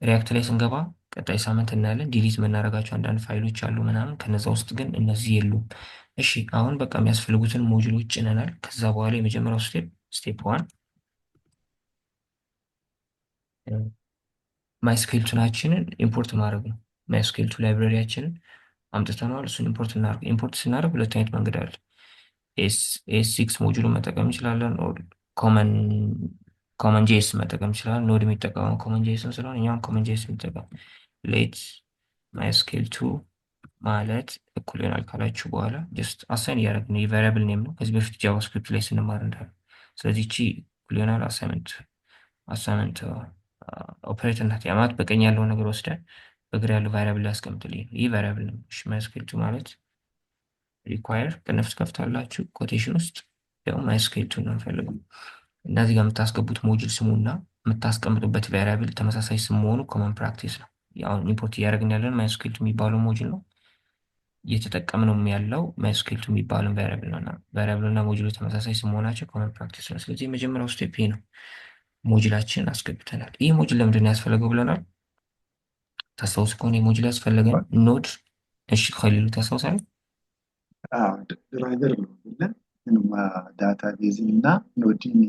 ሪያክት ላይ ስንገባ ቀጣይ ሳምንት እናያለን። ዲሊት የምናደርጋቸው አንዳንድ ፋይሎች አሉ ምናምን፣ ከነዛ ውስጥ ግን እነዚህ የሉም። እሺ አሁን በቃ የሚያስፈልጉትን ሞጁሎች ጭነናል። ከዛ በኋላ የመጀመሪያው ስቴፕ ዋን ማይስኩዌልቱናችንን ኢምፖርት ማድረግ ነው። ማይስኩዌልቱ ላይብረሪያችንን አምጥተነዋል። እሱን ኢምፖርት እናደርግ። ኢምፖርት ስናደርግ ሁለት አይነት መንገድ አለ። ኤስ6 ሞጁሉን መጠቀም እንችላለን። ኮመን ጄስ መጠቀም ይችላል። ኖድ የሚጠቀመው ኮመን ጄስን ስለሆነ እኛም ኮመን ጄስ የሚጠቀም ሌት ማይስኩዌል ቱ ማለት እኩል ይሆናል ካላችሁ በኋላ ጀስት አሳይን እያደረግን ነው። የቫሪያብል ኔም ነው ከዚህ በፊት ጃቫስክሪፕት ላይ ስንማር እንዳለ። ስለዚህ እቺ እኩል ይሆናል አሳይመንት ኦፐሬተር ናት። ያ ማለት በቀኝ ያለውን ነገር ወስደን በግራ ያለው ቫሪያብል ላይ ያስቀምጥልኝ ነው። ይህ ቫሪያብል ነው። እሺ ማይስኩዌል ቱ ማለት ሪኳየር ቅንፍ ከፍታላችሁ ኮቴሽን ውስጥ ያው ማይስኩዌል ቱ ነው የምፈልገው። እነዚህ ጋር የምታስገቡት ሞጁል ስሙና የምታስቀምጡበት ቫሪያብል ተመሳሳይ ስም መሆኑ ኮመን ፕራክቲስ ነው። አሁን ኢምፖርት እያደረግን ያለን ማይስኩዌል ቱ የሚባለው ሞጁል ነው። እየተጠቀምነውም ያለው ማይስኩዌል ቱ የሚባለው ቫሪያብል ነው እና ቫሪያብል እና ሞጁሉ ተመሳሳይ ስም መሆናቸው ኮመን ፕራክቲስ ነው። ስለዚህ የመጀመሪያው ስቴፕ ይሄ ነው። ሞጁላችንን አስገብተናል። ይህ ሞጁል ለምንድን ነው ያስፈለገው ብለናል? ታስታውስ ከሆነ የሞጁል ያስፈለገን ኖድ። እሺ ከሌሉ ታስታውሳለህ? ድራይቨር ነው ብለን ዳታ ቤዝን እና ኖድን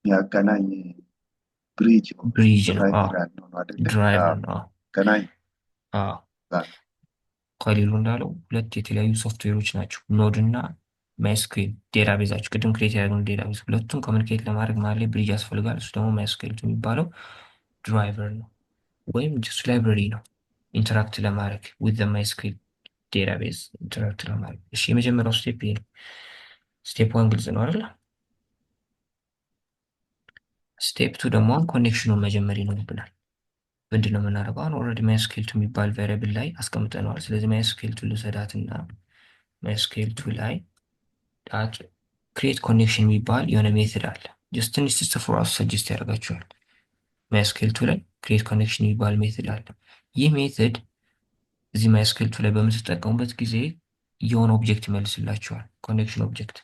ያገናኝ ብሪጅ ነው። ብሪጅ ነው። ድራይቨር ያልነው ነው አይደለ? ድራይቨር ነው። ገናኝ ከሌሉ እንዳለው ሁለት የተለያዩ ሶፍትዌሮች ናቸው። ኖድ እና ማይስኩዌል ዴታቤዛቸው ቅድም ክሬት ያደረግነው ዴታቤዝ ሁለቱም ኮሚኒኬት ለማድረግ ማለት ላይ ብሪጅ ያስፈልጋል። እሱ ደግሞ ማይስኩዌል የሚባለው ድራይቨር ነው ወይም ጀስት ላይብረሪ ነው ኢንተራክት ለማድረግ ዊዝ ማይስኩዌል ዴታቤዝ ኢንተራክት ለማድረግ። እሺ የመጀመሪያው ስቴፕ ይሄ ነው። ስቴፕ ዋን ግልጽ ነው አይደል? ስቴፕ ቱ ደግሞ ኮኔክሽኑን መጀመር ይኖርብናል። ምንድን ነው የምናደርገው? አሁን ኦልሬዲ ማይስኩዌል ቱ የሚባል ቫሪያብል ላይ አስቀምጠነዋል። ስለዚህ ማይስኩዌል ቱ ልውሰዳትና ማይስኩዌል ቱ ላይ ዳት ክሬት ኮኔክሽን የሚባል የሆነ ሜትድ አለ። ጀስት ትንሽ ስጽፉ ራሱ ሰጀስት ያደርጋችኋል። ማይስኩዌል ቱ ላይ ክሬት ኮኔክሽን የሚባል ሜትድ አለ። ይህ ሜትድ እዚህ ማይስኩዌል ቱ ላይ በምትጠቀሙበት ጊዜ የሆነ ኦብጀክት ይመልስላችኋል፣ ኮኔክሽን ኦብጀክት።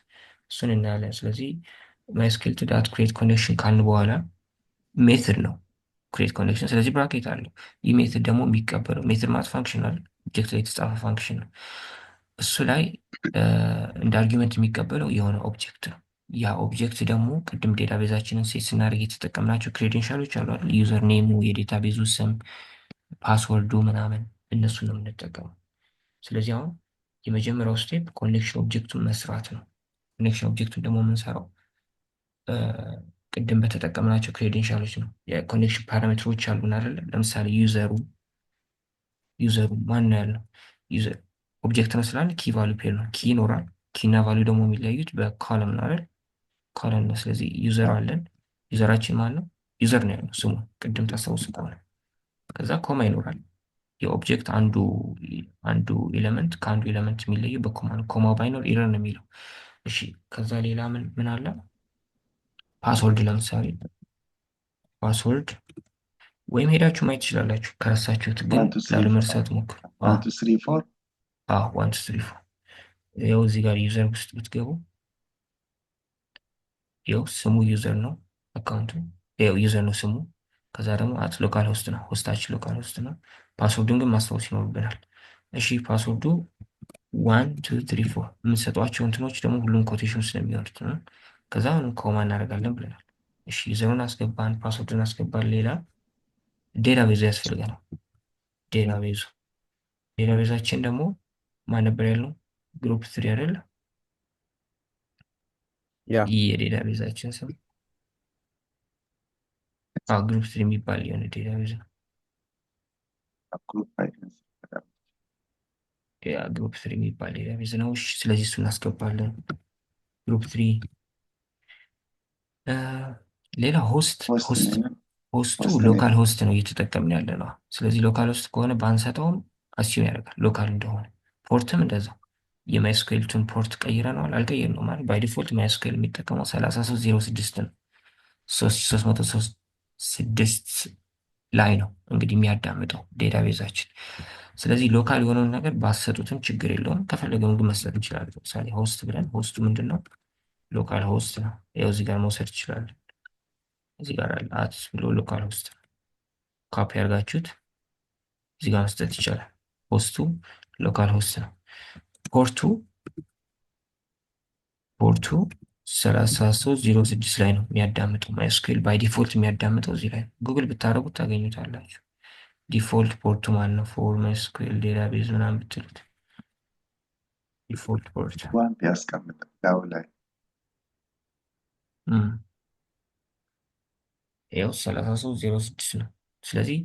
እሱን እናያለን። ስለዚህ ማይስኩዌል ቱ ዳት ክሬት ኮኔክሽን ካልን በኋላ ሜትድ ነው ክሬት ኮኔክሽን። ስለዚህ ብራኬት አለው። ይህ ሜትድ ደግሞ የሚቀበለው ሜትድ ማለት ፋንክሽን አለ፣ ኦብጀክት ላይ የተጻፈ ፋንክሽን ነው። እሱ ላይ እንደ አርጊመንት የሚቀበለው የሆነ ኦብጀክት ነው። ያ ኦብጀክት ደግሞ ቅድም ዴታቤዛችንን ሴት ስናደርግ የተጠቀምናቸው ክሬዴንሻሎች አሉ አይደል? ዩዘር ኔሙ፣ የዴታቤዙ ስም፣ ፓስወርዱ ምናምን እነሱን ነው የምንጠቀመው። ስለዚህ አሁን የመጀመሪያው ስቴፕ ኮኔክሽን ኦብጀክቱን መስራት ነው። ኮኔክሽን ኦብጀክቱን ደግሞ የምንሰራው ቅድም በተጠቀምናቸው ክሬዴንሻሎች ነው። የኮኔክሽን ፓራሜትሮች አሉን አይደለ? ለምሳሌ ዩዘሩ ማን ነው ያለው? ዩዘር ኦብጀክት ነው ስላለ ኪ ቫሉ ፔር ነው። ኪ ይኖራል። ኪ እና ቫሉ ደግሞ የሚለያዩት በኮለም ነው አይደል? ኮለም ነው። ስለዚህ ዩዘር አለን። ዩዘራችን ማን ነው? ዩዘር ነው ያለው ስሙ፣ ቅድም ታስታውሱ ከሆነ። ከዛ ኮማ ይኖራል። የኦብጀክት አንዱ ኤሌመንት ከአንዱ ኤሌመንት የሚለየው በኮማ ነው። ኮማው ባይኖር ኤረር ነው የሚለው። እሺ፣ ከዛ ሌላ ምን አለ? ፓስወርድ። ለምሳሌ ፓስወርድ ወይም ሄዳችሁ ማየት ትችላላችሁ ከረሳችሁት፣ ግን ላለመርሳት ሞክሩ። 1 2 3 4 1 2 3 4 ያው እዚህ ጋር ዩዘር ውስጥ ብትገቡ ያው ስሙ ዩዘር ነው፣ አካውንቱ ያው ዩዘር ነው ስሙ። ከዛ ደግሞ አት ሎካል ሆስት ነው፣ ሆስታችን ሎካል ሆስት ነው። ፓስወርዱን ግን ማስታወስ ይኖርብናል። እሺ ፓስወርዱ 1 2 3 4 የምንሰጧቸው እንትኖች ደግሞ ሁሉም ኮቴሽን ስለሚወርድ ነው። ከዛ አሁን ኮማ እናደርጋለን ብለናል። እሺ ዩዘሩን አስገባን፣ ፓስወርዱን አስገባን። ሌላ ዴታቤዙ ያስፈልገናል። ዴታቤዛችን ደግሞ ማን ነበር ያለው? ግሩፕ 3 አይደለ? ይህ የዴታቤዛችን ስም ግሩፕ 3 የሚባል የሆነ ዴታቤዝ ነው። ግሩፕ 3 የሚባል ዴታቤዝ ነው። እሺ ስለዚህ እሱ እናስገባለን። ግሩፕ 3 ሌላ ሆስቱ ሎካል ሆስት ነው እየተጠቀምን ያለ ነው። ስለዚህ ሎካል ሆስት ከሆነ ባንሰጠውም አስዩም ያደርጋል ሎካል እንደሆነ። ፖርትም እንደዛው የማይስኩዌልቱን ፖርት ቀይረነዋል አልቀየርነውም ማለት ባይ ዲፎልት ማይስኩዌል የሚጠቀመው 3306 ነው። 336 ላይ ነው እንግዲህ የሚያዳምጠው ዴታቤዛችን። ስለዚህ ሎካል የሆነውን ነገር ባሰጡትም ችግር የለውም። ከፈለገን ግን መስጠት እንችላለን። ለምሳሌ ሆስት ብለን ሆስቱ ምንድን ነው? ሎካል ሆስት ነው። ያው እዚህ ጋር መውሰድ ይችላለን። እዚህ ጋር አለ አት ብሎ ሎካል ሆስት ነው። ካፒ ያርጋችሁት እዚህ ጋር መስጠት ይቻላል። ሆስቱ ሎካል ሆስት ነው። ፖርቱ 3306 ላይ ነው የሚያዳምጠው። ማይስኩዌል ባይ ዲፎልት የሚያዳምጠው እዚህ ላይ ነው። ጉግል ብታደርጉት ታገኙታላችሁ። ዲፎልት ፖርቱ ማለት ነው። ፎር ማይስኩዌል ዴታቤዝ ምናምን ብትሉት ዲፎልት ፖርት ዋን ያስቀምጣል ላይ ይኸው 3306 ነው። ስለዚህ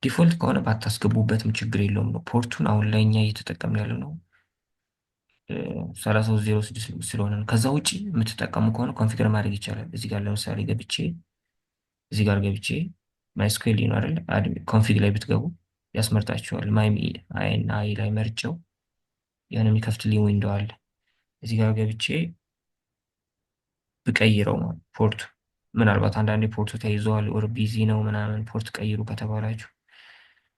ዲፎልት ከሆነ ባታስገቡበትም ችግር የለውም ነው። ፖርቱን አሁን ላይ እኛ እየተጠቀምን ያለው ነው 3306 ስለሆነ ነው። ከዛ ውጭ የምትጠቀሙ ከሆነ ኮንፊገር ማድረግ ይቻላል። እዚህ ጋር ለምሳሌ እዚህ ጋር ገብቼ ማይስኩዌል ነው አይደል? ኮንፊግ ላይ ብትገቡ ያስመርጣችኋል። አይ ላይ መርጨው የሆነ የሚከፍትልኝ ዊንዶ አለ። እዚህ ጋር ገብቼ ብቀይረው ፖርቱ ምናልባት አንዳንዴ ፖርቱ ተይዘዋል ኦር ቢዚ ነው ምናምን ፖርት ቀይሩ ከተባላችሁ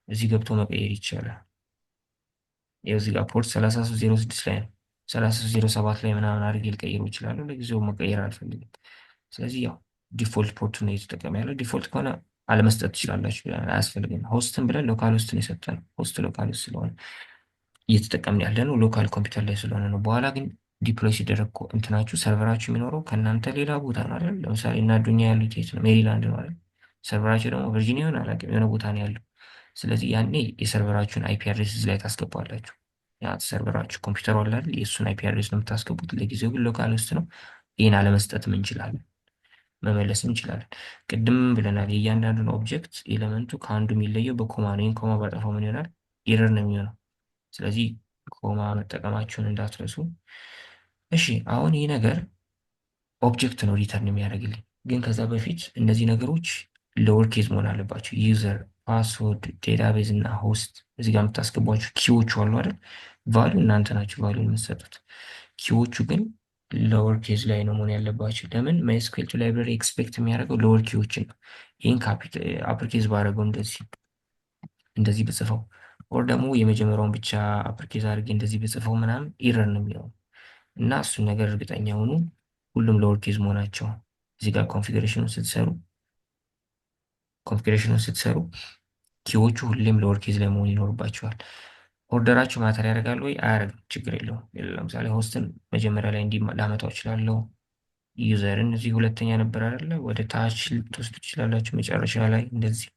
እዚህ ገብቶ መቀየር ይቻላል። ይኸው እዚህ ጋር ፖርት 3306 ላይ ነው። 3307 ላይ ምናምን አድርጌ ልቀይሩ ይችላሉ። ለጊዜው መቀየር አልፈልግም። ስለዚህ ያው ዲፎልት ፖርቱ ነው እየተጠቀመ ያለው። ዲፎልት ከሆነ አለመስጠት ትችላላችሁ፣ አያስፈልግም። ሆስትን ብለን ሎካል ሆስት ነው የሰጠነው። ሆስት ሎካል ሆስት ስለሆነ እየተጠቀምን ያለ ነው ሎካል ኮምፒውተር ላይ ስለሆነ ነው። በኋላ ግን ዲፕሎይ ሲደረግ እንትናችሁ ሰርቨራችሁ የሚኖረው ከእናንተ ሌላ ቦታ ነው አይደል? ለምሳሌ እና ዱኒያ ያሉት የት ነው? ሜሪላንድ ነው አይደል? ሰርቨራችሁ ደግሞ ቨርጂኒያ ይሆን አላውቅም፣ የሆነ ቦታ ነው ያለው። ስለዚህ ያኔ የሰርቨራችሁን አይፒ አድሬስ እዚህ ላይ ታስገባላችሁ። ያ ሰርቨራችሁ ኮምፒውተሩ አለ አይደል? የእሱን አይፒ አድሬስ ነው የምታስገቡት። ለጊዜው ግን ሎካል ውስጥ ነው። ይህን አለመስጠትም እንችላለን፣ መመለስም እንችላለን። ቅድም ብለናል የእያንዳንዱን ኦብጀክት ኤሌመንቱ ከአንዱ የሚለየው በኮማ ነው። ይህን ኮማ ባጠፋው ምን ይሆናል? ኤረር ነው የሚሆነው። ስለዚህ ኮማ መጠቀማችሁን እንዳትረሱ። እሺ አሁን ይህ ነገር ኦብጀክት ነው ሪተርን የሚያደርግልኝ። ግን ከዛ በፊት እነዚህ ነገሮች ሎወር ኬዝ መሆን አለባቸው። ዩዘር፣ ፓስወርድ፣ ዴታቤዝ እና ሆስት እዚህ ጋር የምታስገቧቸው ኪዎቹ አሉ አይደል? ቫሉ እናንተ ናችሁ ቫሉ የምትሰጡት። ኪዎቹ ግን ሎወር ኬዝ ላይ ነው መሆን ያለባቸው። ለምን ማይስኩዌል ቱ ላይብረሪ ኤክስፔክት የሚያደርገው ሎወር ኪዎችን ነው። ይህን አፕር ኬዝ ባደረገው እንደዚህ ብጽፈው ኦር ደግሞ የመጀመሪያውን ብቻ አፕር ኬዝ አድርጌ እንደዚህ ብጽፈው ምናምን ኢረር ነው የሚሆነው እና እሱን ነገር እርግጠኛ ሆኑ ሁሉም ሎወር ኬዝ መሆናቸው። እዚህ ጋር ኮንፊግሬሽኑን ስትሰሩ ኪዎቹ ሁሌም ሎወር ኬዝ ላይ መሆን ይኖርባቸዋል። ኦርደራችሁ ማተር ያደርጋል ወይ? አያደርግም። ችግር የለውም። ለምሳሌ ሆስትን መጀመሪያ ላይ እንዲህ ላመጣው እችላለሁ። ዩዘርን እዚህ ሁለተኛ ነበር አይደለ? ወደ ታች ልትወስዱ ትችላላችሁ። መጨረሻ ላይ እንደዚህ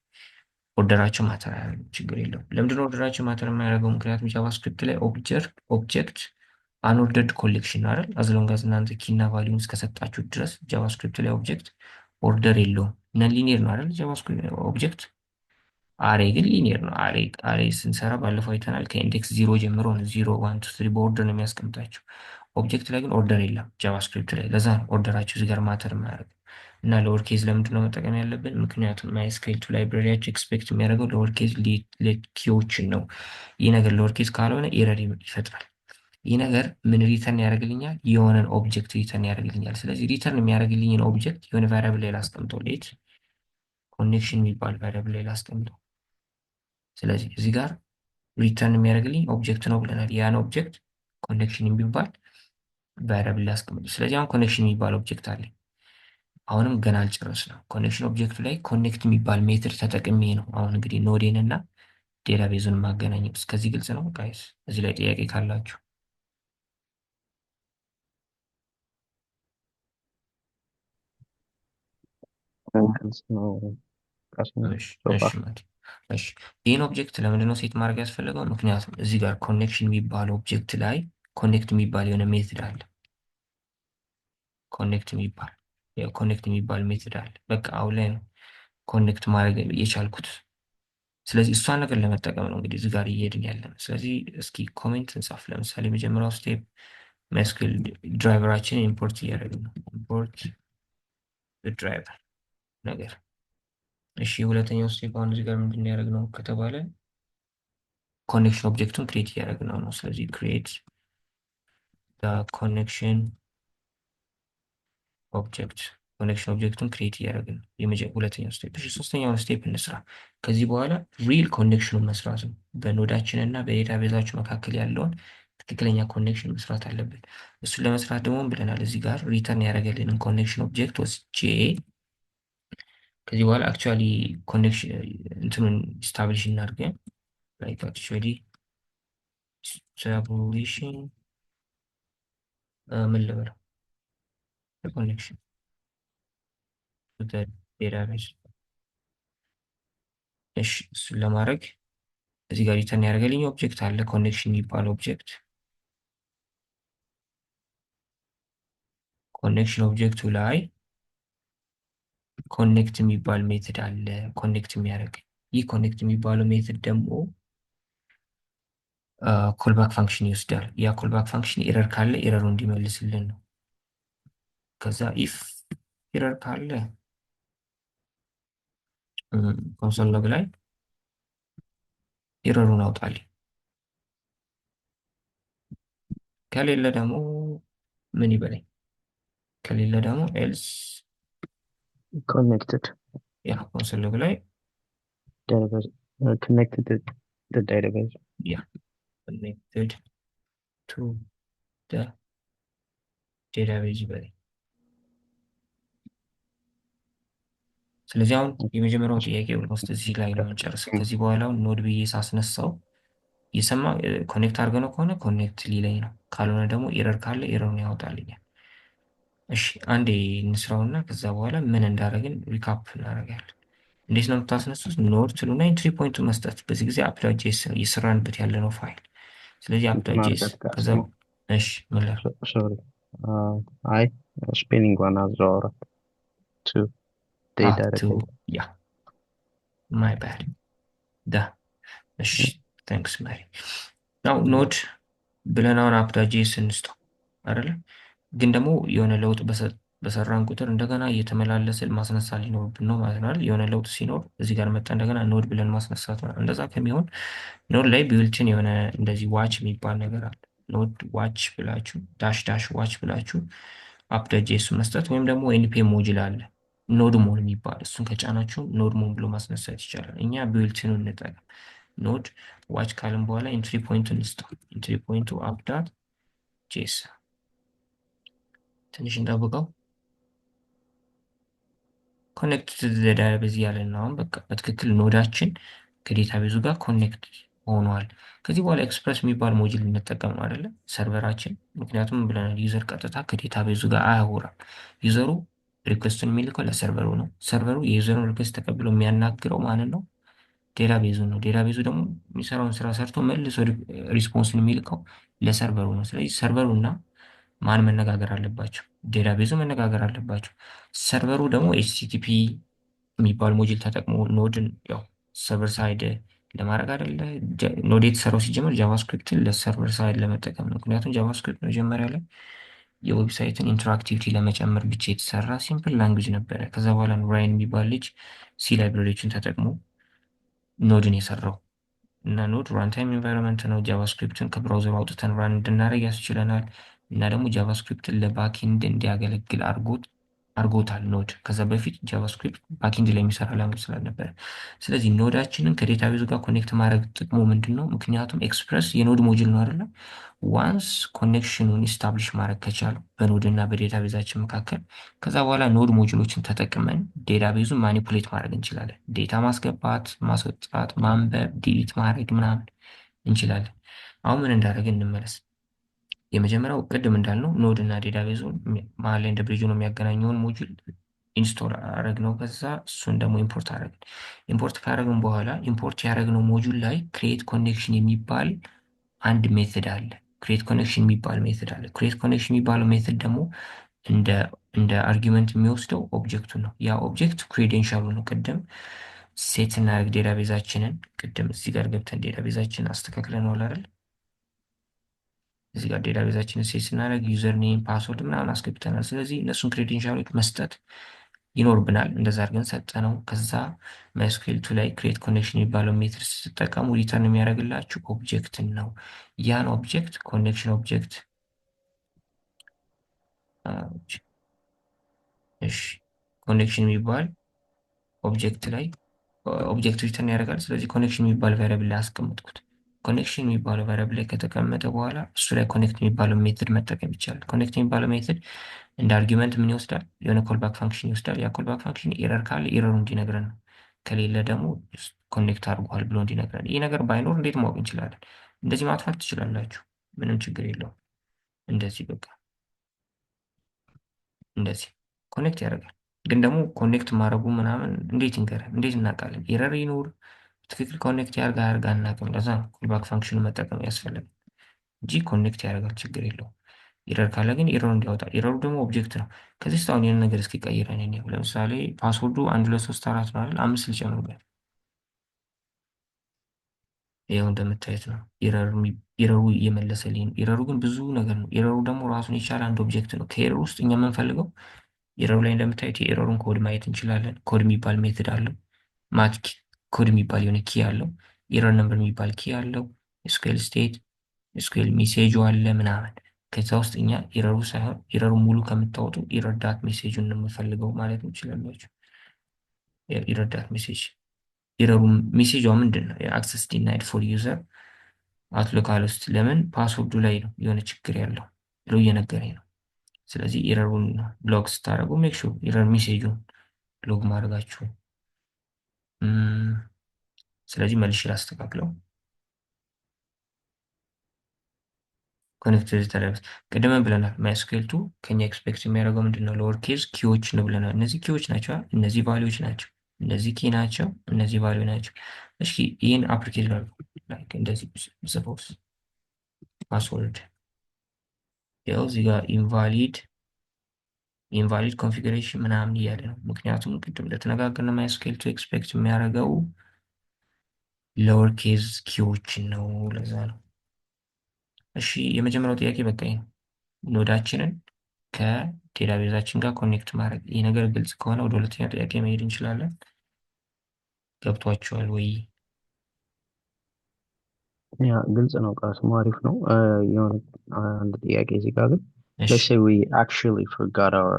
ኦርደራቸው ማተር አያደርግም። ችግር የለውም። ለምንድነው ኦርደራቸው ማተር የማያደርገው? ምክንያቱም ጃቫስክሪፕት ላይ ኦብጀክት አንኦርደርድ ኮሌክሽን አይደል? አዝሎንጋዝ እናንተ ኪና ቫሊዩን እስከሰጣችሁ ድረስ ጃቫስክሪፕት ላይ ኦብጀክት ኦርደር የለውም። ነን ሊኒየር ነው አይደል? ጃቫስክሪፕት ኦብጀክት አሬ ግን ሊኒየር ነው። አሬ ስንሰራ ባለፈው አይተናል። ከኢንዴክስ 0 ጀምሮ ነው 0 1 2 3 በኦርደር ነው የሚያስቀምጣቸው። ኦብጀክት ላይ ግን ኦርደር የለም ጃቫስክሪፕት ላይ። ለዛ ነው ኦርደራቸው እዚህ ጋር ማተር የማያደርግ እና ሎወር ኬዝ ለምንድን ነው መጠቀም ያለብን? ምክንያቱም ማይስኩዌል ቱ ላይብረሪያቸው ኤክስፔክት የሚያደርገው ሎወር ኬዝ ኪዎችን ነው። ይህ ነገር ሎወር ኬዝ ካልሆነ ኤረር ይፈጥራል። ይህ ነገር ምን ሪተርን ያደርግልኛል? የሆነን ኦብጀክት ሪተርን ያደርግልኛል። ስለዚህ ሪተርን የሚያደርግልኝን ኦብጀክት የሆነ ቫሪያብል ላይ ላስቀምጠው። ሌት ኮኔክሽን የሚባል ቫሪያብል ላይ ላስቀምጠው። ስለዚህ እዚህ ጋር ሪተርን የሚያደርግልኝ ኦብጀክት ነው ብለናል። ያን ኦብጀክት ኮኔክሽን የሚባል ቫሪያብል ላይ አስቀምጡ። ስለዚህ አሁን ኮኔክሽን የሚባል ኦብጀክት አለኝ። አሁንም ገና አልጨረስንም። ኮኔክሽን ኦብጀክቱ ላይ ኮኔክት የሚባል ሜትድ ተጠቅሜ ነው አሁን እንግዲህ ኖዴን እና ዴታቤዙን ማገናኘት። እስከዚህ ግልጽ ነው ጋይስ? እዚህ ላይ ጥያቄ ካላችሁ ግልጽ ነው። ቃሲም እሺ ሶፋ እሺ ማለት እሺ። ይህን ኦብጀክት ለምንድን ነው ሴት ማድረግ ያስፈለገው? ምክንያቱም እዚህ ጋር ኮኔክሽን የሚባል ኦብጀክት ላይ ኮኔክት የሚባል የሆነ ሜትድ አለ። ኮኔክት የሚባል ሜትድ አለ። በቃ አሁን ላይ ነው ኮኔክት ማድረግ የቻልኩት። ስለዚህ እሷን ነገር ለመጠቀም ነው እንግዲህ እዚህ ጋር እየሄድን ያለን። ስለዚህ እስኪ ኮሜንት እንጻፍ። ለምሳሌ የመጀመሪያው ስቴፕ ማይስኩዌል ድራይቨራችንን ኢምፖርት እያደረግን ነው። ኢምፖርት ድራይቨር ነገር። እሺ ሁለተኛው ስቴፕ አሁን እዚህ ጋር ምንድን ነው ያደረግነው ከተባለ ኮኔክሽን ኦብጀክቱን ክሬት እያደረግነው ነው። ስለዚህ ክሬት ኮኔክሽን ኦብጀክቱን ክሬት እያደረግን ነው። ሁለተኛው ስቴፕ። እሺ ሶስተኛውን ስቴፕ እንስራ። ከዚህ በኋላ ሪል ኮኔክሽኑን መስራት ነው። በኖዳችን እና በዴታቤዛችሁ መካከል ያለውን ትክክለኛ ኮኔክሽን መስራት አለብን። እሱን ለመስራት ደግሞ ብለናል እዚህ ጋር ሪተርን ያደረገልንን ኮኔክሽን ኦብጀክት ወስጄ ከዚህ በኋላ አክቹዋሊ ኮኔክሽን እንትኑን ስታብሊሽ እናድርገን ላይክ አክቹዋሊ ስታብሊሽን ምን ልበለው ኮኔክሽን ዴታቤዝ። እሺ እሱን ለማድረግ እዚህ ጋር ሪተርን ያደረገልኝ ኦብጀክት አለ ኮኔክሽን የሚባል ኦብጀክት። ኮኔክሽን ኦብጀክቱ ላይ ኮኔክት የሚባል ሜትድ አለ ኮኔክት የሚያደርግ። ይህ ኮኔክት የሚባለው ሜትድ ደግሞ ኮልባክ ፋንክሽን ይወስዳል። ያ ኮልባክ ፋንክሽን ኤረር ካለ ኤረሩ እንዲመልስልን ነው። ከዛ ኢፍ ኤረር ካለ ኮንሶል ሎግ ላይ ኤረሩን አውጣልኝ፣ ከሌለ ደግሞ ምን ይበለኝ፣ ከሌለ ደግሞ ኤልስ ኮኔክትድ ያ ኮንሶል ሎግ ላይ ዳታቤዝ ኮኔክትድ ዳታቤዝ ያ ኮኔክትድ ቱ ዴታቤዝ ይበለኝ። ስለዚህ አሁን የመጀመሪያው ጥያቄ ውስጥ እዚህ ላይ ነው የምንጨርሰው። ከዚህ በኋላ ኖድ ብዬ ሳስነሳው የሰማ ኮኔክት አድርገነው ከሆነ ኮኔክት ሊለኝ ነው፣ ካልሆነ ደግሞ ኤረር ካለ ኤረሩን ያወጣልኛል። እሺ አንዴ እንስራውና ከዛ በኋላ ምን እንዳደረግን ሪካፕ እናደርጋለን። እንዴት ነው የምታስነሱት? ኖድ ትሉና ኢንትሪ ፖይንቱ መስጠት። በዚህ ጊዜ አፕ.ጄኤስ ነው እየሰራንበት ያለ ነው ፋይል። ስለዚህ አፕ.ጄኤስ ከዛ እሺ ምን ላድርግ? ሶሪ አይ ስፔሊንጓን አዘዋውራት ቱ ያ ማይ ባድ ዳ። እሺ ታንክስ ማሪ። ናው ኖድ ብለን አሁን አፕ.ጄኤስ እንስጠው አይደለ? ግን ደግሞ የሆነ ለውጥ በሰራን ቁጥር እንደገና እየተመላለስን ማስነሳት ሊኖርብን ነው ማለት ነው አይደል? የሆነ ለውጥ ሲኖር እዚህ ጋር መጣ እንደገና ኖድ ብለን ማስነሳት ነው። እንደዛ ከሚሆን ኖድ ላይ ቢውልትን የሆነ እንደዚህ ዋች የሚባል ነገር አለ። ኖድ ዋች ብላችሁ ዳሽ ዳሽ ዋች ብላችሁ አፕዴት ጄሱ መስጠት ወይም ደግሞ ኤንፒኤም ሞጁል አለ ኖድ ሞን የሚባል እሱን ከጫናችሁ ኖድ ሞን ብሎ ማስነሳት ይቻላል። እኛ ቢውልቲኑን እንጠቀም። ኖድ ዋች ካልን በኋላ ኢንትሪ ፖይንቱን እንስጠው። ኢንትሪ ፖይንቱ አፕዳት ጄስ ትንሽ እንጠብቀው። ኮኔክት ዳታቤዝ ያለን ነው። አሁን በቃ በትክክል ኖዳችን ከዴታቤዙ ጋር ኮኔክት ሆኗል። ከዚህ በኋላ ኤክስፕረስ የሚባል ሞጁል እንጠቀም ነው አይደለ? ሰርቨራችን ምክንያቱም ብለናል ዩዘር ቀጥታ ከዴታቤዙ ጋር አያወራም። ዩዘሩ ሪኩዌስቱን የሚልከው ለሰርቨሩ ነው። ሰርቨሩ የዩዘሩን ሪኩዌስት ተቀብሎ የሚያናግረው ማንን ነው? ዴታቤዙ ነው። ዴታቤዙ ደግሞ የሚሰራውን ስራ ሰርቶ መልሶ ሪስፖንስን የሚልከው ለሰርቨሩ ነው። ስለዚህ ሰርቨሩ እና ማን መነጋገር አለባቸው? ዴታቤዙ መነጋገር አለባቸው። ሰርቨሩ ደግሞ ኤችቲቲፒ የሚባል ሞጁል ተጠቅሞ ኖድን ያው ሰርቨር ሳይድ ለማድረግ አይደለ ኖድ የተሰራው ሲጀመር ጃቫስክሪፕትን ለሰርቨር ሳይድ ለመጠቀም ነው። ምክንያቱም ጃቫስክሪፕት መጀመሪያ ላይ የዌብሳይትን ኢንተራክቲቪቲ ለመጨመር ብቻ የተሰራ ሲምፕል ላንጉጅ ነበረ። ከዛ በኋላ ራይን የሚባል ልጅ ሲ ላይብራሪዎችን ተጠቅሞ ኖድን የሰራው እና ኖድ ራንታይም ኢንቫይሮንመንት ነው። ጃቫስክሪፕትን ከብራውዘር አውጥተን ራን እንድናደርግ ያስችለናል። እና ደግሞ ጃቫስክሪፕትን ለባክኤንድ እንዲያገለግል አርጎታል ኖድ። ከዛ በፊት ጃቫስክሪፕት ባክኤንድ ላይ የሚሰራ ላንጉጅ ስላልነበረ፣ ስለዚህ ኖዳችንን ከዴታቤዙ ጋር ኮኔክት ማድረግ ጥቅሙ ምንድን ነው? ምክንያቱም ኤክስፕረስ የኖድ ሞጁል ነው አይደለም። ዋንስ ኮኔክሽኑን ኢስታብሊሽ ማድረግ ከቻሉ በኖድ እና በዴታቤዛችን መካከል ከዛ በኋላ ኖድ ሞጁሎችን ተጠቅመን ዴታቤዙን ማኒፑሌት ማድረግ እንችላለን። ዴታ ማስገባት፣ ማስወጣት፣ ማንበብ፣ ዲሊት ማድረግ ምናምን እንችላለን። አሁን ምን እንዳደረግን እንመለስ። የመጀመሪያው ቅድም እንዳልነው ኖድ እና ዴታቤዙን መሀል ላይ እንደ ብሪጅ ነው የሚያገናኘውን ሞጁል ኢንስቶል አረግ ነው። ከዛ እሱን ደግሞ ኢምፖርት አረግን። ኢምፖርት ካረግን በኋላ ኢምፖርት ያደረግነው ሞጁል ላይ ክሬት ኮኔክሽን የሚባል አንድ ሜትድ አለ። ክሬት ኮኔክሽን የሚባል ሜትድ አለ። ክሬት ኮኔክሽን የሚባለው ሜትድ ደግሞ እንደ አርጊመንት የሚወስደው ኦብጀክቱ ነው። ያ ኦብጀክት ክሬዴንሻሉ ነው። ቅድም ሴት ስናደርግ ዴታቤዛችንን ቅድም እዚህ ጋር ገብተን ዴታቤዛችንን አስተካክለነዋል አይደል? እዚህ ጋር ዴታቤዛችንን ሴት ስናደርግ ዩዘር ኔም፣ ፓስወርድ ምናምን አስገብተናል። ስለዚህ እነሱን ክሬዴንሻሎች መስጠት ይኖርብናል። እንደዛ አድርገን ሰጠነው። ከዛ ማይስኩዌል2 ላይ ክሬት ኮኔክሽን የሚባለው ሜትድ ስትጠቀሙ ሪተርን የሚያደርግላችሁ ኦብጀክትን ነው። ያን ኦብጀክት ኮኔክሽን ኦብጀክት ኮኔክሽን የሚባል ኦብጀክት ላይ ኦብጀክት ሪተርን ያደርጋል። ስለዚህ ኮኔክሽን የሚባል ቫሪያብል ላይ አስቀምጥኩት። ኮኔክሽን የሚባለው ቫሪያብል ላይ ከተቀመጠ በኋላ እሱ ላይ ኮኔክት የሚባለው ሜትድ መጠቀም ይቻላል። ኮኔክት የሚባለው ሜትድ እንደ አርጊመንት ምን ይወስዳል? የሆነ ኮልባክ ፋንክሽን ይወስዳል። ያ ኮልባክ ፋንክሽን ኤረር ካለ ኤረሩ እንዲነግረን ነው። ከሌለ ደግሞ ኮኔክት አድርጓል ብሎ እንዲነግረን። ይህ ነገር ባይኖር እንዴት ማወቅ እንችላለን? እንደዚህ ማጥፋት ትችላላችሁ፣ ምንም ችግር የለውም። እንደዚህ በቃ እንደዚህ ኮኔክት ያደርጋል። ግን ደግሞ ኮኔክት ማድረጉ ምናምን እንዴት ይንገረን? እንዴት እናውቃለን? ኤረር ይኖር ትክክል ኮኔክት ያርጋ አናውቅም። ለዛ ነው ኮልባክ ፋንክሽኑ መጠቀም ያስፈልጋል እንጂ ኮኔክት ያደርጋል፣ ችግር የለውም። ኤረር ካለ ግን ኤረሩ እንዲያወጣ። ኤረሩ ደግሞ ኦብጀክት ነው። ከዚህ ውስጥ አሁን ይህን ነገር እስኪ ቀይረን እኔ ለምሳሌ ፓስወርዱ 1 2 3 4 ነው አይደል? 5 ልጨምርበት። ይኸው እንደምታዩት ነው ኤረሩ እየመለሰልኝ ነው። ኤረሩ ግን ብዙ ነገር ነው። ኤረሩ ደግሞ ራሱን የቻለ አንድ ኦብጀክት ነው። ከኤረሩ ውስጥ እኛ የምንፈልገው ኤረሩ ላይ እንደምታዩት የኤረሩን ኮድ ማየት እንችላለን። ኮድ የሚባል ሜትድ አለው። ማት ኮድ የሚባል የሆነ ኪ አለው። ኤረር ነምበር የሚባል ኪ አለው። ኤስኩኤል ስቴት ኤስኩኤል ሜሴጁ አለ ምናምን። ከዛ ውስጥ እኛ ኤረሩ ሳይሆን ኤረሩ ሙሉ ከምታወጡ ኤረር ዳት ሜሴጁን ነው የምፈልገው ማለት እንችላላችሁ። ኤረር ዳት ሜሴጅ ኤረሩ ሜሴጇ ምንድን ነው? የአክሰስ ዲናይድ ፎር ዩዘር አት ሎካል ውስጥ ለምን ፓስወርዱ ላይ ነው የሆነ ችግር ያለው ብሎ እየነገረኝ ነው። ስለዚህ ኤረሩን ብሎግ ስታደርጉ ሜክ ሹር ኤረር ሜሴጁን ብሎግ ማድረጋችሁ። ስለዚህ መልሼ ላስተካክለው። ኮኔክትድ ዳታቤዝ ቅድም ብለናል። ማይስኩዌል2 ከኛ ኤክስፔክት የሚያደርገው ምንድን ነው? ሎወር ኬዝ ኪዎች ነው ብለናል። እነዚህ ኪዎች ናቸው፣ እነዚህ ቫሊዎች ናቸው፣ እነዚህ ኪ ናቸው፣ እነዚህ ቫሊዩ ናቸው። እሺ ይህን አፕሊኬሽን ላይክ እንደዚህ ሰፖዝ ፓስወርድ ያው እዚህ ጋር ኢንቫሊድ ኮንፊግሬሽን ምናምን እያለ ነው። ምክንያቱም ቅድም እንደተነጋገርነው ማይስኩዌል2 ኤክስፔክት የሚያደርገው ሎወር ኬዝ ኪዎችን ነው። ለዛ ነው። እሺ የመጀመሪያው ጥያቄ በቃ ይሄ ነው። ኖዳችንን ከዴታቤዛችን ጋር ኮኔክት ማድረግ። ይህ ነገር ግልጽ ከሆነ ወደ ሁለተኛው ጥያቄ መሄድ እንችላለን። ገብቷችኋል ወይ? ያ ግልጽ ነው። ቃስም አሪፍ ነው። የሆነ አንድ ጥያቄ እዚህ ጋር ግን እሺ let's say we actually forgot our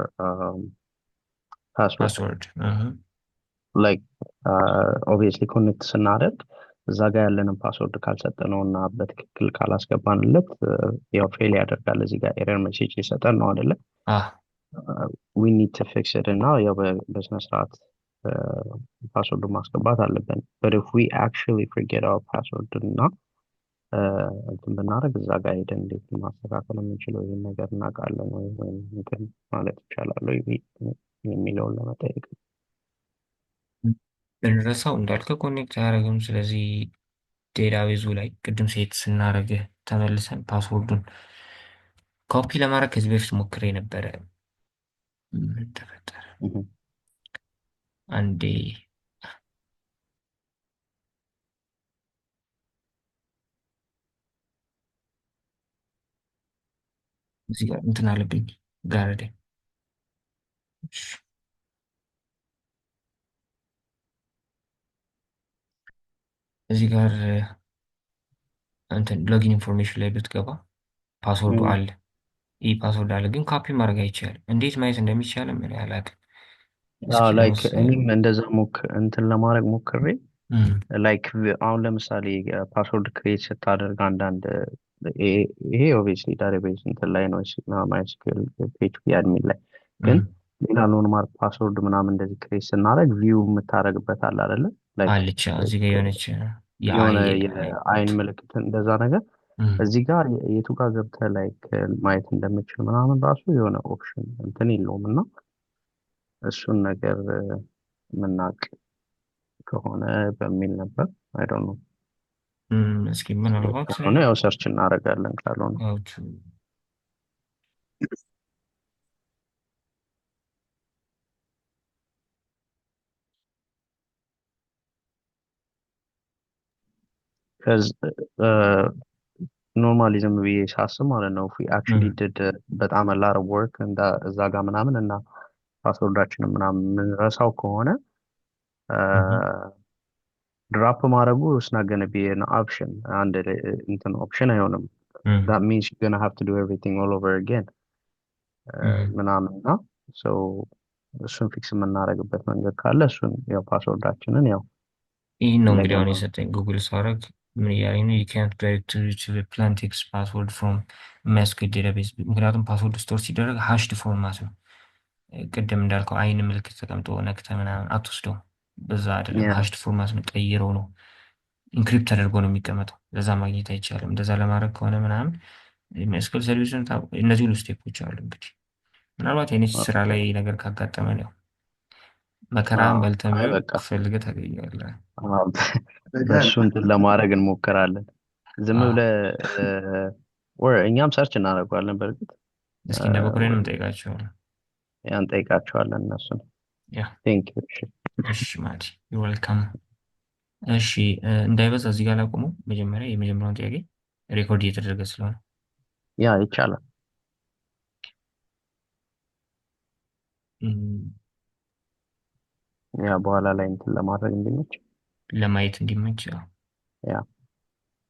password ፓስወርድ like obviously ኮኔክት ስናደርግ እዛ ጋር ያለንን ፓስወርድ ካልሰጠነው እና በትክክል ካላስገባንለት ያው ፌል ያደርጋል። እዚህ ጋር ኤረር ሜሴጅ የሰጠን ነው አይደለ? አ we need to fix it እና ያው በስነ ስርዓት ፓስወርድ ማስገባት አለብን። but if we actually forget our password እና እንትን ብናደርግ እዛ ጋር ሄደን እንዴት ማስተካከል የምንችለው ይህን ነገር እናውቃለን ወይ ወይም እንትን ማለት ይቻላል ወይ የሚለውን ለመጠየቅ ነው። ብንረሳው እንዳልከው ኮኔክት አያደርግም። ስለዚህ ዴታቤዙ ላይ ቅድም ሴት ስናደርግ ተመልሰን ፓስወርዱን ኮፒ ለማድረግ ከዚህ በፊት ሞክሬ ነበረ። ምን ተፈጠረ? Mhm. አንዴ እዚህ ጋር እንትን አለብኝ ጋረደ። እዚህ ጋር እንትን ሎጊን ኢንፎርሜሽን ላይ ብትገባ ፓስወርዱ Mm. አለ። ይህ ፓስወርድ አለ፣ ግን ካፒ ማድረግ አይቻልም። እንዴት ማየት እንደሚቻልም እኔ አላውቅም። እስኪ ላይክ ለምሳሌ እኔም እንደዛ እንትን ለማድረግ ሞክሬ ላይክ አሁን ለምሳሌ ፓስወርድ ክሬት ስታደርግ አንዳንድ ይሄ ኦብቪየስሊ ዳታቤዝ እንትን ላይ ነው ማይስኩል ፒኤችፒ አድሚን ላይ ግን ሌላ ኖርማል ፓስወርድ ምናምን እንደዚህ ክሬት ስናደርግ ቪው የምታደርግበት አለ አይደለ? ላይክ አለች እዚህ ጋር የሆነች የሆነ የአይ የአይን ኮድ ምልክት እንደዛ ነገር እዚህ ጋር የቱ ጋር ገብተህ ላይክ ማየት እንደምችል ምናምን ራሱ የሆነ ኦፕሽን እንትን የለውም እና እሱን ነገር የምናውቅ ከሆነ በሚል ነበር። አይ ዶንት ኖ እስኪ ምናልባት ከሆነ ያው ሰርች እናደርጋለን ካልሆነ አውቱ ኖርማሊ ዝም ብዬ ሳስብ ማለት ነው ዊ አክቹዋሊ ድድ በጣም ላር ወርክ እዛ ጋር ምናምን እና ፓስወርዳችንን ምናምን የምንረሳው ከሆነ ድራፕ ማድረጉ ስናት ገነ ቢ ኦፕሽን አንድ እንትን ኦፕሽን አይሆንም። that means you're gonna have to do everything all over again ምናምን እና so እሱን ፊክስ የምናደርግበት መንገድ ካለ እሱን ያው ፓስወርዳችንን ያው ይህን ነው እንግዲህ እንደገና አሁን የሰጠኝ ጉግል ሳረግ ምን እያለኝ ነው? ዩካንት ዳይሬክት ፕላን ቴክስት ፓስወርድ ፍሮም የሚያስገድ ዴታቤዝ። ምክንያቱም ፓስወርድ ስቶር ሲደረግ ሃሽድ ፎርማት ነው። ቅድም እንዳልከው አይን ምልክት ተቀምጦ ነክተ ምናምን አትወስደው። በዛ አይደለም፣ yeah ሃሽድ ፎርማት ነው። ቀይረው ነው ኢንክሪፕት ተደርጎ ነው የሚቀመጠው። ለዛ ማግኘት አይቻልም። እንደዛ ለማድረግ ከሆነ ምናምን መስቀል ሰርቪስን እነዚህ ሁሉ ስቴፖች አሉ። እንግዲህ ምናልባት የኔ ስራ ላይ okay ነገር ካጋጠመን ያው መከራን በልተን አይ ቢሆን በቃ ፈልገህ ታገኘዋለህ። አዎ፣ በጋን በእሱ እንትን ለማድረግ እንሞክራለን። ዝም አዎ ብለህ ወይ እኛም ሰርች እናደርገዋለን። በእርግጥ እስኪ እንደ በኩሬንም ወይ እንጠይቃቸዋለን። ያን ጠይቃቸዋለን እነሱን። ያ ቴንክ ዩ። እሺ ማዲ ዌልካም። እሺ እንዳይበዛ እዚህ ጋር ላቁሙ። መጀመሪያ የመጀመሪያውን ጥያቄ ሬኮርድ እየተደረገ ስለሆነ ያ ይቻላል። እም፣ ያ በኋላ ላይ እንትን ለማድረግ እንዲመች ለማየት እንዲመች ያው ያ